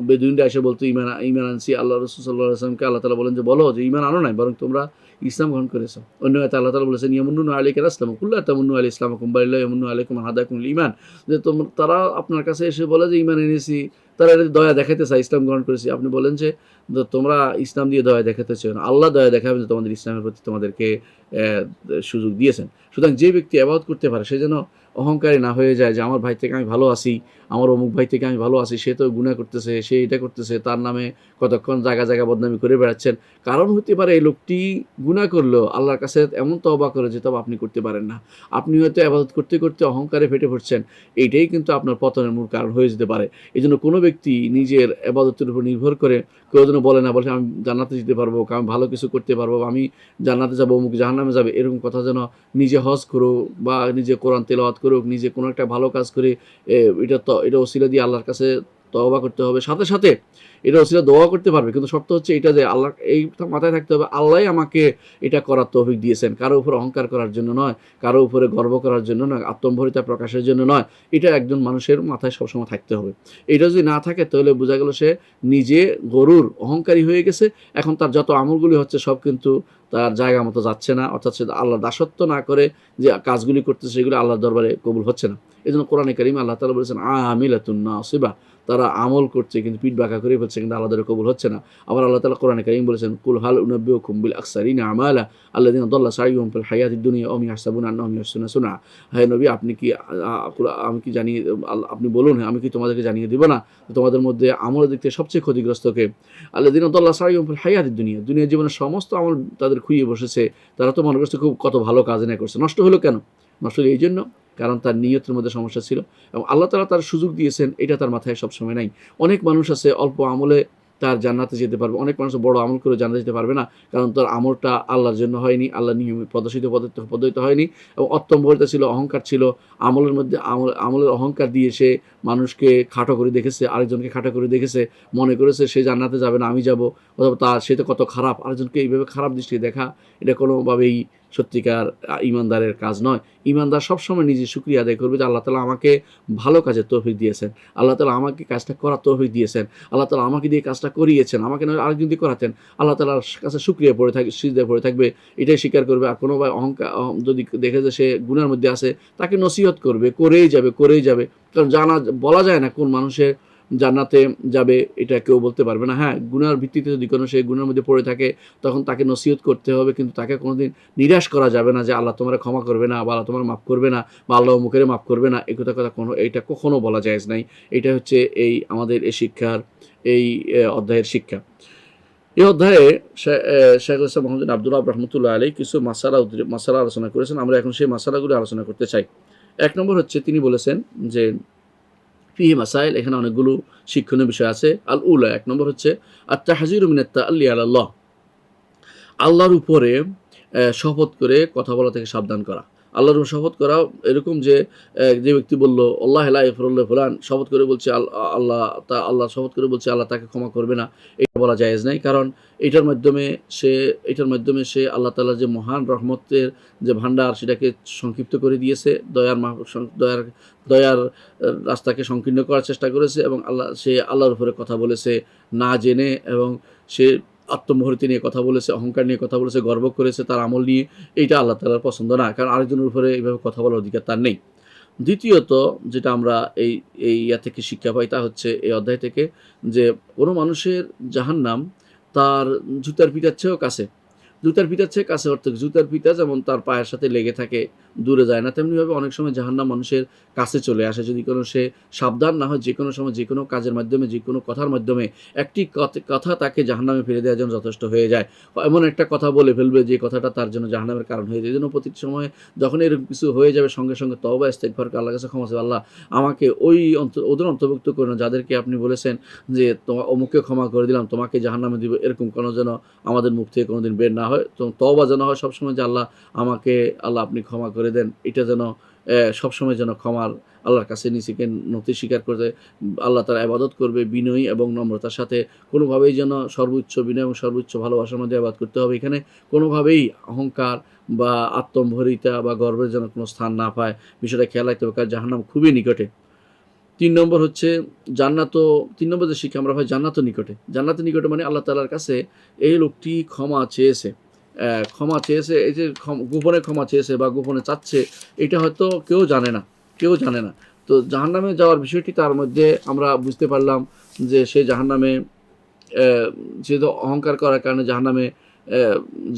বেদুইনরা এসে বলতো ঈমান আনছি। আল্লাহ রাসূল সাল্লাল্লাহু আলাইহি ওয়াসাল্লামকে আল্লাহ তাআলা বলেন যে বলো যে ঈমান আনো নাই, বরং তোমরা ইসলাম গ্রহণ করেছো। অন্য আয়াতে আল্লাহ তাআলা বলেছেন ইয়ামুন্নুনা আলাইকা আসলামু কুল লা তামুন্নু আলাইয়া ইসলামাকুম বালিল্লাহু ইয়ামুন্নু আলাইকুম আন হাদাকুমুল ঈমান। যে তারা আপনার কাছে এসে বলে যে ঈমান এনেছি, তারা দয়া দেখাতে চায়, ইসলাম গ্রহণ করেছি। আপনি বলেন যে তোমরা ইসলাম দিয়ে দয়া দেখাতে চাও না, আল্লাহ দয়া দেখাবেন যে তোমাদের ইসলামের প্রতি তোমাদেরকে সুযোগ দিয়েছেন। সুতরাং যে ব্যক্তি ইবাদত করতে পারে সে যেন অহংকারী না হয়ে যায় যে আমার ভাই থেকে আমি ভালো আছি, আমার অমুক ভাই থেকে আমি ভালো আছি, সে তো গুনাহ করতেছে, সে এটা করতেছে, তার নামে কতক্ষণ জায়গা বদনামি করে বেড়াচ্ছেন। কারণ হতে পারে এই লোকটি গুনাহ করলেও আল্লাহর কাছে এমন তওবা করে যে তওবা আপনি করতে পারেন না। আপনি হয়তো ইবাদত করতে করতে অহংকারে ফেটে পড়ছেন, এইটাই কিন্তু আপনার পতনের মূল কারণ হয়ে যেতে পারে। এই জন্য কোনো ব্যক্তি নিজের ইবাদতের উপর নির্ভর করে কেউ যেন বলে না, বলে আমি জান্নাতে যেতে পারবো, আমি ভালো কিছু করতে পারবো, আমি জান্নাতে যাবো, অমুক জাহান্নামে যাবে, এরকম কথা যেন নিজে হজ করুক বা নিজে কোরআন তেলাওয়াত করুক, নিজে কোনো একটা ভালো কাজ করে এটা ওসিলা দিয়ে আল্লাহর কাছে তওবা করতে হবে। সাথে সাথে এটা ওসিলা দোয়া করতে পারবে, কিন্তু শর্ত হচ্ছে এটা যে আল্লাহ, এই মাথায় থাকতে হবে আল্লাহই আমাকে এটা করার তৌফিক দিয়েছেন, কারো উপর অহংকার করার জন্য নয়, কারো উপরে গর্ব করার জন্য নয়, আত্মম্ভরিতা প্রকাশের জন্য নয়। এটা একজন মানুষের মাথায় সবসময় থাকতে হবে। এটা যদি না থাকে তাহলে বোঝা গেল সে নিজে গরুর অহংকারী হয়ে গেছে। এখন তার যত আমলগুলি হচ্ছে সব কিন্তু তার জায়গা মতো যাচ্ছে না, অর্থাৎ সে আল্লাহর দাসত্ব না করে যে কাজগুলি করতেছে সেগুলি আল্লাহর দরবারে কবুল হচ্ছে না। এই জন্য কোরআনে কারিমে আল্লাহ তাআলা বলেছেন আমিলাতুন নাসিবা, তারা আমল করছে কিন্তু পিঠ বাঁকা করে ফেলছে, কিন্তু আল্লাহ দরবারে কবুল হচ্ছে না। আবার আল্লাহ তাআলা কোরআনে কারিম বলেছেন কুল হাল উনাব্বিউকুম বিল আকসারিনা আমালা আল্লাযিনা দাল্লা সাইয়ুহুম ফিল হায়াতিদ দুনিয়া ওয়া ইয়াহসাবুনা আন্নাহুম ইহসিনুনা সুনআ। হে নবী, আপনি কি জানিয়ে, আপনি বলুন আমি কি তোমাদেরকে জানিয়ে দিব না তোমাদের মধ্যে আমলের দিক থেকে সবচেয়ে ক্ষতিগ্রস্তকে? আল্লাযিনা দাল্লা সাইয়ুহুম ফিল হায়াতিদ দুনিয়া জীবনের সমস্ত আমল তাদের খুইয়ে বসেছে। তারা তো মনে করছে খুব কত ভালো কাজ না করছে, নষ্ট হলো কেন? নষ্ট হলো এই জন্য কারণ তার নিয়তের মধ্যে সমস্যা ছিল এবং আল্লাহ তাআলা তার সুযোগ দিয়েছেন, এটা তার মাথায় সবসময় নাই। অনেক মানুষ আছে অল্প আমলে তার জান্নাতে যেতে পারবে, অনেক মানুষ বড় আমল করে জান্নাতে যেতে পারবে না, কারণ তার আমলটা আল্লাহর জন্য হয়নি, আল্লাহর নিয়মে পদ্ধতিতে হয়নি এবং অত্যম্বরিতা ছিল, অহংকার ছিল আমলের মধ্যে। আমলের অহংকার দিয়ে সে মানুষকে খাটো করে দেখেছে, আরেকজনকে খাটো করে দেখেছে, মনে করেছে সে জান্নাতে যাবে না, আমি যাব, অথবা সে তো কত খারাপ, আরেকজনকে এইভাবে খারাপ দৃষ্টিতে দেখা, এটা কোনোভাবেই সত্যিকার ইমানদারের কাজ নয়। ইমানদার সবসময় নিজে শুকরিয়া আদায় করবে যে আল্লাহ তাআলা আমাকে ভালো কাজের তৌফিক দিয়েছেন, আল্লাহ তাআলা আমাকে কাজটা করার তৌফিক দিয়েছেন, আল্লাহ তাআলা আমাকে দিয়ে কাজটা করিয়েছেন, আমাকে আরেকজন দিয়ে করাতেন, আল্লাহ তাআলার কাছে শুকরিয়া পড়ে থাকবে, সিজদায় পড়ে থাকবে, এটাই স্বীকার করবে। আর কোনো ভাই অহংকার যদি দেখে যে সে গুনার মধ্যে আছে, তাকে নসিহত করবে, করেই যাবে। কারণ বলা যায় না কোন মানুষের জান্নাতে যাবে এটা কেউ বলতে পারবে না। হ্যাঁ, গুনার ভিত্তিতে যদি কোনো সে গুনার মধ্যে পড়ে থাকে তখন তাকে নসিহত করতে হবে, কিন্তু তাকে কোনোদিন নিরাশ করা যাবে না যে আল্লাহ তোমার ক্ষমা করবে না বা আল্লাহ তোমার মাফ করবে না বা আল্লাহ অমুকের মাফ করবে না, এই কথা এইটা কখনো বলা জায়েজ নাই। এটা হচ্ছে এই আমাদের এই শিক্ষার এই অধ্যায়ের শিক্ষা। এই অধ্যায়ে শেখুল ইসলাম মোহাম্মদ আব্দুল্লাহ রহমতুল্লাহ আলী কিছু মাসালা আলোচনা করেছেন। আমরা এখন সেই মাসালাগুলো আলোচনা করতে চাই। এক নম্বর হচ্ছে তিনি বলেছেন যে ফিহি মাসাইল, এখানে অনেকগুলো শিক্ষণীয় বিষয় আছে। আল উলা, এক নম্বর হচ্ছে আত-তাহযীরু মিনাত তাআল্লি আলা আল্লাহ, আল্লাহর উপরে শপথ করে কথা বলা থেকে সাবধান করা। আল্লাহর উপর শপথ করা এরকম যে যে ব্যক্তি বলল আল্লাহ লা ইয়াগফিরুল্লাহ ফুলান, শপথ করে বলছে আল্লাহ শপথ করে বলছে আল্লাহ তাকে ক্ষমা করবে না, এটা বলা জায়েজ নাই। কারণ এটার মাধ্যমে সে আল্লাহ তাআলার যে মহান রহমতের যে ভান্ডার সেটাকে সংক্ষিপ্ত করে দিয়েছে, দয়ার রাস্তাকে সংকীর্ণ করার চেষ্টা করেছে, এবং সে আল্লাহর উপরে কথা বলেছে না জেনে, এবং সে আত্মমহূর্তি নিয়ে কথা বলেছে, অহংকার নিয়ে কথা বলেছে, গর্ব করেছে তার আমল নিয়ে। এইটা আল্লাহ তাআলার পছন্দ না, কারণ আরেকজনের উপরে এইভাবে কথা বলার অধিকার তার নেই। দ্বিতীয়ত যেটা আমরা ইয়া থেকে শিক্ষা পাই তা হচ্ছে এই অধ্যায় থেকে যে কোনো মানুষের জাহান্নাম তার জুতার পিঠার চেয়েও কাছে। জুতার পিঠার চেয়ে কাছে অর্থ জুতার পিঠা যেমন তার পায়ের সাথে লেগে থাকে, দূরে যায় না, তেমনিভাবে অনেক সময় জাহান্নাম মানুষের কাছে চলে আসে যদি কোনো সে সাবধান না হয়। যে কোনো সময় যে কোনো কাজের মাধ্যমে, যে কোনো কথার মাধ্যমে একটি কথা তাকে জাহান্নামে ফেলে দেওয়ার জন্য যথেষ্ট হয়ে যায়। এমন একটা কথা বলে ফেলবে যে কথাটা তার জন্য জাহান্নামের কারণ হয়ে যায়। এই জন্য প্রতিটি সময় যখন এরকম কিছু হয়ে যাবে সঙ্গে সঙ্গে তওবা ইস্তেগফার করে আল্লাহর কাছে ক্ষমা চাইবে, আল্লাহ আমাকে ওদের অন্তর্ভুক্ত করে না যাদেরকে আপনি বলেছেন যে তোমার অমুককে ক্ষমা করে দিলাম, তোমাকে জাহান্নামে দিব, এরকম কোনো যেন আমাদের মুখ থেকে কোনোদিন বের না হয়। তো তওবা যেন হয় সবসময় যে আল্লাহ আপনি ক্ষমা করে দেন, এটা যেন সবসময় যেন ক্ষমার আল্লাহর কাছে নিজেকে নতি স্বীকার করতে আল্লাহ তার ইবাদত করবে বিনয়ী এবং নম্রতার সাথে, কোনোভাবেই যেন সর্বোচ্চ বিনয় এবং সর্বোচ্চ ভালোবাসার মধ্যে ইবাদত করতে হবে। এখানে কোনোভাবেই অহংকার বা আত্মম্ভরিতা বা গর্বের যেন কোনো স্থান না পায়, বিষয়টা খেয়াল রাখতে হবে, কারণ জাহান্নাম খুবই নিকটে। 3 নম্বর হচ্ছে তিন নম্বর যে শিক্ষা আমরা পাই, জান্নাতও নিকটে। জান্নাতের নিকটে মানে আল্লাহ তাআলার কাছে এই লোকটি ক্ষমা চেয়েছে, এই যে গোপনে ক্ষমা চেয়েছে বা গোপনে চাচ্ছে, এটা হয়তো কেউ জানে না। তো জাহান্নামে যাওয়ার বিষয়টি তার মধ্যে আমরা বুঝতে পারলাম যে সে জাহান্নামে যেহেতু অহংকার করার কারণে জাহান্নামে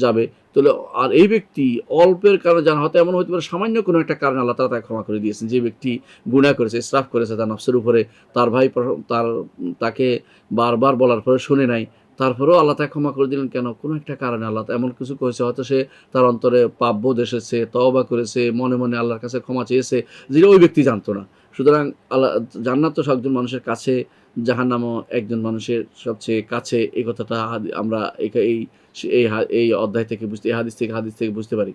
যাবে। তাহলে আর এই ব্যক্তি অল্পের কারণে হয়তো এমন হতে পারে সামান্য কোনো একটা কারণে আল্লাহ তাআলা তাকে ক্ষমা করে দিয়েছেন। যে ব্যক্তি গুনাহ করেছে, ইসরাফ করেছে তার নফসের উপরে, তার ভাই তাকে বারবার বলার পরে শুনে নাই, তারপরেও আল্লাহ তাকে ক্ষমা করে দিলেন কেন? কোনো একটা কারণে আল্লাহ এমন কিছু করেছে, হয়তো সে তার অন্তরে পাপবোধ এসেছে, তওবা করেছে, মনে মনে আল্লাহর কাছে ক্ষমা চেয়েছে, যেটা ওই ব্যক্তি জানতো না। সুতরাং জান্নাত তো একজন মানুষের কাছে, জাহান্নামও একজন মানুষের সবচেয়ে কাছে। এই কথাটা আমরা এই অধ্যায় থেকে এই হাদিস থেকে বুঝতে পারি।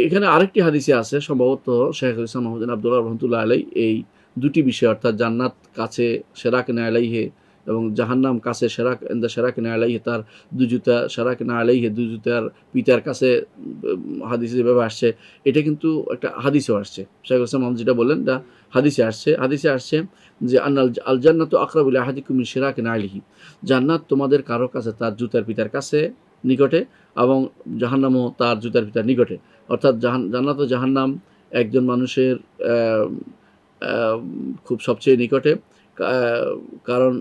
এখানে আরেকটি হাদিসে আছে, সম্ভবত শেখুল ইসলাম মোহাম্মদ আব্দুল্লাহ রহমতুল্লাহ আলাই এই দুটি বিষয়, অর্থাৎ জান্নাত কাছে সেরাকিনা আলাইহি এবং জাহান্নাম কাছে সেরাকিনা আলাইহি, তার দুজুতা সেরাকিনা আলাইহি, দুজুতার পিতার কাছে হাদিসে যেভাবে আসছে, এটা কিন্তু একটা হাদিসেও আসছে। শেখুল ইসলাম মোহাম্মদ যেটা বললেন এটা হাদিসে আসছে যে আল জান্নাতু আকরাবু ইলা আহাদিকুম মিন শিরাকিনা আলাইহি, জান্নাত তোমাদের কারো কাছে তার জুতার পিতার কাছে নিকটে, এবং জাহান্নামও তার জুতার পিতার নিকটে। অর্থাৎ জান্নাত ও জাহান্নাম একজন মানুষের খুব সবচেয়ে নিকটে। কারণ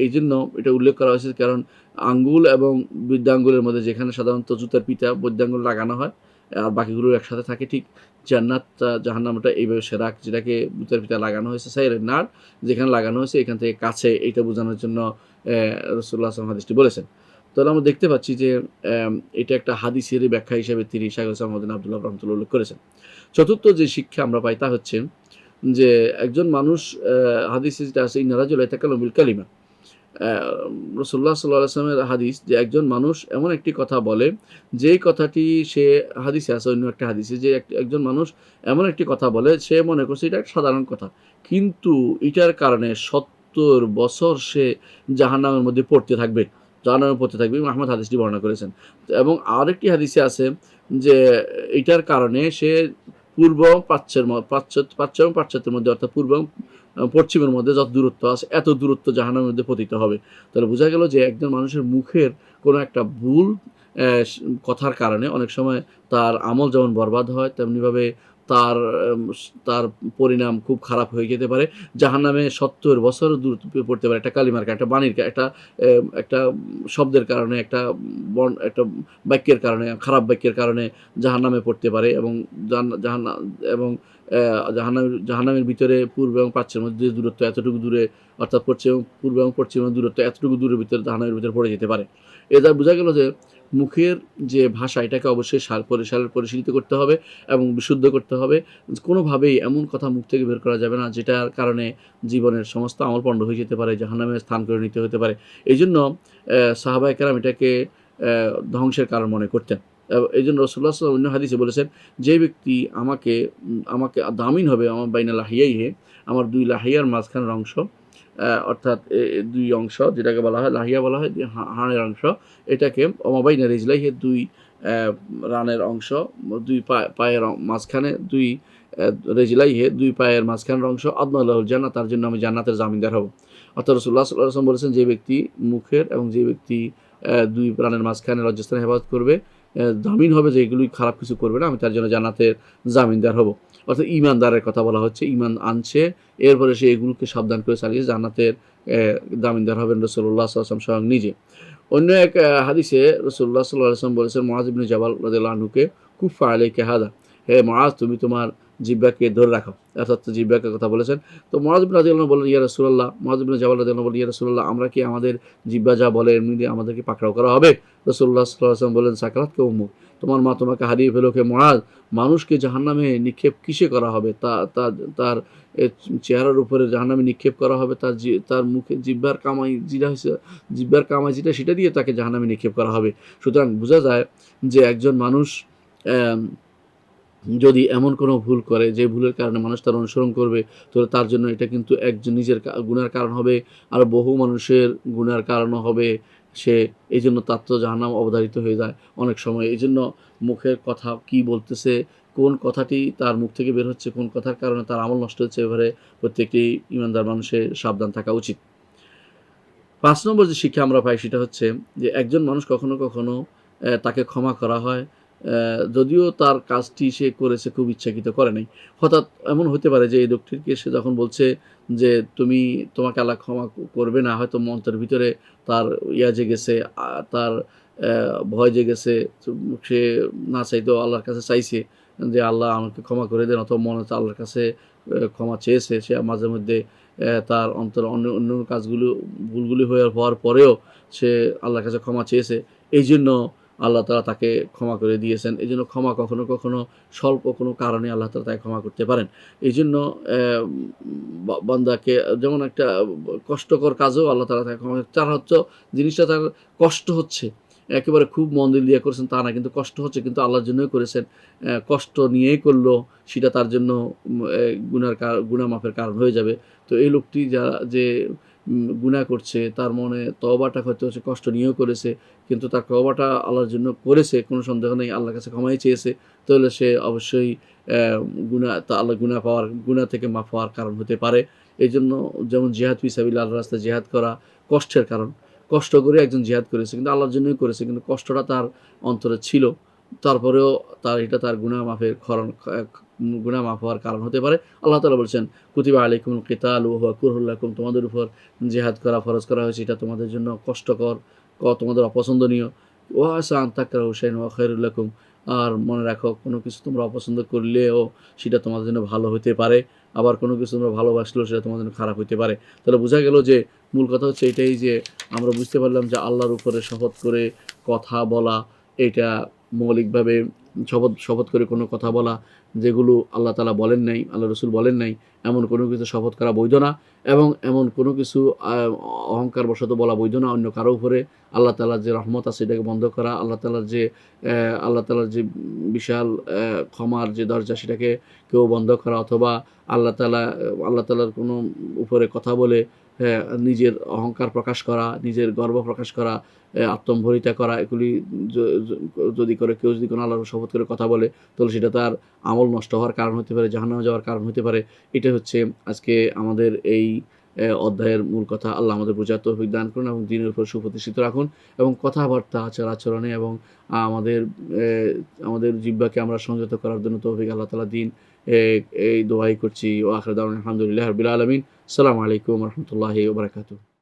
এই জন্য এটা উল্লেখ করা হয়েছে, কারণ আঙ্গুল এবং বৃদ্ধাঙ্গুলের মধ্যে যেখানে সাধারণত জুতার পিতা বৃদ্ধাঙ্গুল লাগানো হয় আর বাকিগুলো একসাথে থাকে, ঠিক জান্নাত জাহান্নামটা এইভাবে সেরাক, যেটাকে জুতার পিতা লাগানো হয়েছে সাইরের নার যেখানে লাগানো হয়েছে এখান থেকে কাছে, এইটা বোঝানোর জন্য রাসূলুল্লাহ সাল্লাল্লাহু আলাইহি ওয়াসাল্লাম হাদিসটি বলেছেন। তাহলে আমরা দেখতে পাচ্ছি যে এটা একটা হাদিসের ব্যাখ্যা হিসেবে তিনি শেখুল ইসলাম মোহাম্মদ আব্দুল্লাহ রহমতুল্লাহ উল্লেখ করেছেন। চতুর্থ যে শিক্ষা আমরা পাই তা হচ্ছে যে একজন মানুষ, হাদিসে যেটা আছে ইন্না রাজুলা ইয়াতাকাল্লামু বিল কালিমা, রাসূলুল্লাহ সাল্লাল্লাহু আলাইহি ওয়াসাল্লামের হাদিস যে একজন মানুষ এমন একটি কথা বলে, যেই কথাটি সে হাদিসে আছে, অন্য একটা হাদিসে যে একজন মানুষ এমন একটি কথা বলে, সে মনে করছে এটা একটা সাধারণ কথা, কিন্তু এটার কারণে 70 বছর সে জাহান্নামের মধ্যে পড়তে থাকবে, আহমদ হাদিসটি বর্ণনা করেছেন। এবং আরেকটি হাদিসে আছে যে এটার কারণে সে পূর্ব প্রাচ্য এবং পাশ্চাত্যের মধ্যে, অর্থাৎ পূর্ব এবং পশ্চিমের মধ্যে যত দূরত্ব আছে এত দূরত্ব জাহান্নামের মধ্যে পতিত হবে। তাহলে বোঝা গেল যে একজন মানুষের মুখের কোনো একটা ভুল কথার কারণে অনেক সময় তার আমল যেমন বরবাদ হয়, তেমনিভাবে তার তার পরিণাম খুব খারাপ হয়ে যেতে পারে। জাহান্নামে 70 বছর দূর পড়তে পারে একটা কালিমার একটা বাণীর একটা শব্দের কারণে, একটা বাক্যের কারণে, খারাপ বাক্যের কারণে জাহান্নামে পড়তে পারে। এবং জাহান্নামের ভিতরে পূর্ব এবং প্রাচ্যের মধ্যে দূরত্ব এতটুকু দূরে, অর্থাৎ পূর্ব এবং পশ্চিমের দূরত্ব এতটুকু দূরের ভিতরে জাহান্নামের ভিতরে পড়ে যেতে পারে। এ দ্বারা বোঝা গেল যে মুখের যে ভাষা, এটাকে অবশ্যই পরিশীলিত করতে হবে এবং বিশুদ্ধ করতে হবে। কোনোভাবেই এমন কথা মুখ থেকে বের করা যাবে না যেটার কারণে জীবনের সমস্ত আমল পণ্ড হয়ে যেতে পারে, জাহান্নামে স্থান করে নিতে হতে পারে। এই জন্য সাহাবায়ে কেরাম এটাকে ধ্বংসের কারণ মনে করতেন। এই জন্য রাসূলুল্লাহ সাল্লাল্লাহু আলাইহি ওয়াসাল্লাম অন্য হাদিসে বলেছেন, যে ব্যক্তি আমাকে দামিন হবে আমার বাইনা লাহিয়াইহে, আমার দুই লাহিয়ার মাঝখানের অংশ, অর্থাৎ দুই অংশ যেটাকে বলা হয় লাহিয়া বলা হয়, হাড়ের অংশ, এটাকে অমাবাইনা রিজলাইহে দুই রানের অংশ, দুই পায়ের মাঝখানে, দুই রেজলাইহে দুই পায়ের মাঝখানের অংশ, আদনাল্লাহুল জান্নাহ, তার জন্য আমি জান্নাতের জামিনদার হব। অর্থাৎ রাসূলুল্লাহ সাল্লাল্লাহু আলাইহি ওয়াসাল্লাম বলেছেন, যে ব্যক্তি মুখের এবং যে ব্যক্তি দুই প্রাণের মাঝখানে লজ্জাস্থানে হেফাজত করবে, জামিন হবে যে এগুলি খারাপ কিছু করবে না, আমি তার জন্য জান্নাতের জামিনদার হব। অর্থাৎ ইমানদারের কথা বলা হচ্ছে, ইমান আনছে, এরপরে সে এগুলোকে সাবধান করে চালিয়েছে, জান্নাতের জামিনদার হবেন রাসূলুল্লাহ সাল্লাল্লাহু আলাইহি ওয়াসাল্লাম স্বয়ং নিজে। অন্য এক হাদিসে রাসূলুল্লাহ সাল্লাল্লাহু আলাইহি ওয়াসাল্লাম বলেছেন মুআয ইবনে জাবাল রাদিয়াল্লাহু আনহুকে, কুফা আলাইকা হাদা, হে মুআয তুমি তোমার জিহ্বাকে ধরে রাখো, অর্থাৎ জিহ্বাকে কথা বলেছেন। তো মুআয ইবনে রাদিয়াল্লাহু আনহু বললেন, ইয়া রাসূলুল্লাহ, মুআয ইবনে জাবাল রাদিয়াল্লাহু আনহু বললেন, ইয়া রাসূলুল্লাহ, আমরা কি আমাদের জিহ্বা যা বলে এমনি দিয়ে আমাদেরকে পাকড়াও করা হবে? রাসূলুল্লাহ সাল্লাল্লাহু আলাইহি ওয়াসাল্লাম বললেন, সাকারাতকা উম্মুক, তোমার মা তোমাকে হারিয়ে ফেলুক হে মুআয, মানুষকে জাহান্নামে নিক্ষেপ কিসে করা হবে? তার চেহারার উপরে জাহান্নামে নিক্ষেপ করা হবে, তার মুখে জিহ্বার কামাই যেটা সেটা দিয়ে তাকে জাহান্নামে নিক্ষেপ করা হবে। সুতরাং বোঝা যায় যে একজন মানুষ যদি এমন কোনো ভুল করে যে ভুলের কারণে মানুষ তার অনুসরণ করবে, তাহলে তার জন্য এটা কিন্তু একজন নিজের গুনার কারণ হবে, আর বহু মানুষের গুনার কারণও হবে। সে এই জন্য তার তো জাহান্নাম অবধারিত হয়ে যায় অনেক সময়। এই জন্য মুখের কথা কি বলতেছে, কোন কথাটি তার মুখ থেকে বের হচ্ছে, কোন কথার কারণে তার আমল নষ্ট হচ্ছে, এবারে প্রত্যেকটি ইমানদার মানুষের সাবধান থাকা উচিত। 5 নম্বর যে শিক্ষা আমরা পাই সেটা হচ্ছে যে একজন মানুষ কখনো কখনো তাকে ক্ষমা করা হয়, যদিও তার কাজটি সে করেছে খুব ইচ্ছাকৃত করে নাই। হঠাৎ এমন হতে পারে যে এই লোকটিকে সে যখন বলছে যে তোমাকে আল্লাহ ক্ষমা করবে না, হয়তো মন্ত্রের ভিতরে তার জেগেছে, তার ভয় জেগেছে, সে না চাইতেও আল্লাহর কাছে চাইছে যে আল্লাহ আমাকে ক্ষমা করে দেন, অথবা মনে হচ্ছে আল্লাহর কাছে ক্ষমা চেয়েছে। সে মাঝে মধ্যে তার অন্য ভুলগুলি হওয়ার পরেও সে আল্লাহর কাছে ক্ষমা চেয়েছে, এই জন্য আল্লাহ তাআলা তাকে ক্ষমা করে দিয়েছেন। এই জন্য ক্ষমা কখনো কখনো স্বল্প কোনো কারণে আল্লাহ তাআলা তাকে ক্ষমা করতে পারেন। এই জন্য বান্দাকে যেমন একটা কষ্টকর কাজেও আল্লাহ তাআলা তাকে ক্ষমা, তার হচ্ছে জিনিসটা তার কষ্ট হচ্ছে, একেবারে খুব মন দিল দিয়ে করেছেন তা না, কিন্তু কষ্ট হচ্ছে, কিন্তু আল্লাহর জন্যই করেছেন, কষ্ট নিয়েই করলো, সেটা তার জন্য গুনাহ মাফের কারণ হয়ে যাবে। তো এই লোকটি যে গুনাহ করছে, তার মনে তওবাটা হয়তো সে কষ্ট নিয়েও করেছে, কিন্তু তার তওবাটা আল্লাহর জন্য করেছে, কোনো সন্দেহ নেই, আল্লাহর কাছে ক্ষমাই চেয়েছে, তাহলে সে অবশ্যই আল্লাহ গুনাহ থেকে মাফ হওয়ার কারণ হতে পারে। এই জন্য যেমন জিহাদ ফি সাবিলিল্লাহ, আল্লাহর রাস্তায় জিহাদ করা কষ্টের কারণ, কষ্ট করে একজন জিহাদ করেছে, কিন্তু আল্লাহর জন্যই করেছে, কিন্তু কষ্টটা তার অন্তরে ছিল, তারপরেও তার গুনাহ মাফ হওয়ার কারণ হতে পারে। আল্লাহ তাআলা বলছেন, কুতিবা আলাইকুমুল কিতালু ওয়া হুয়া কুরহুল লাকুম, তোমাদের উপর জিহাদ করা ফরজ করা হয়েছে, এটা তোমাদের জন্য কষ্টকর, তোমাদের অপছন্দনীয়। ওয়া আসা আন তাকরাহু শাইআন ওয়া খায়রুল লাকুম, আর মনে রাখো কোনো কিছু তোমরা অপছন্দ করলেও সেটা তোমাদের জন্য ভালো হতে পারে, আবার কোনো কিছু তোমরা ভালোবাসলেও সেটা তোমাদের জন্য খারাপ হতে পারে। তাহলে বোঝা গেল যে মূল কথা হচ্ছে এটাই, যে আমরা বুঝতে পারলাম যে আল্লাহর উপরে শপথ করে কথা বলা, এটা মৌলিকভাবে শপথ করে কোনো কথা বলা যেগুলো আল্লাহ তাআলা বলেন নাই, আল্লাহ রাসূল বলেন নাই, এমন কোনো কিছু শপথ করা বৈধ না, এবং এমন কোনো কিছু অহংকার বশত বলা বৈধ না অন্য কারো উপরে। আল্লাহ তাআলার যে রহমত আছে সেটাকে বন্ধ করা, আল্লাহ তাআলার যে বিশাল ক্ষমার যে দরজা সেটাকে কেউ বন্ধ করা, অথবা আল্লাহ তাআলার কোনো উপরে কথা বলে নিজের অহংকার প্রকাশ করা, নিজের গর্ব প্রকাশ করা, আত্মম্ভরিতা করা, এগুলি যদি করে কেউ যদি কোনো আল্লাহর শপথ করে কথা বলে, তাহলে সেটা তার আমল নষ্ট হওয়ার কারণ হতে পারে, জাহান্নামে যাওয়ার কারণ হতে পারে। এটা হচ্ছে আজকে আমাদের এই অধ্যায়ের মূল কথা। আল্লাহ আমাদের বোঝার তৌফিক দান করুন এবং দ্বীনের উপর সুপ্রতিষ্ঠিত রাখুন, এবং কথাবার্তা আচরণে এবং আমাদের জিহ্বাকে আমরা সংযত করার জন্য তৌফিক আল্লাহ তাআলা দিন। এই দোয়াই করছি। ও আখির দাওয়ানা আলহামদুলিল্লাহি রাব্বিল আলামিন। আসসালামু আলাইকুম ওয়া রাহমাতুল্লাহি ওয়া বারাকাতুহু।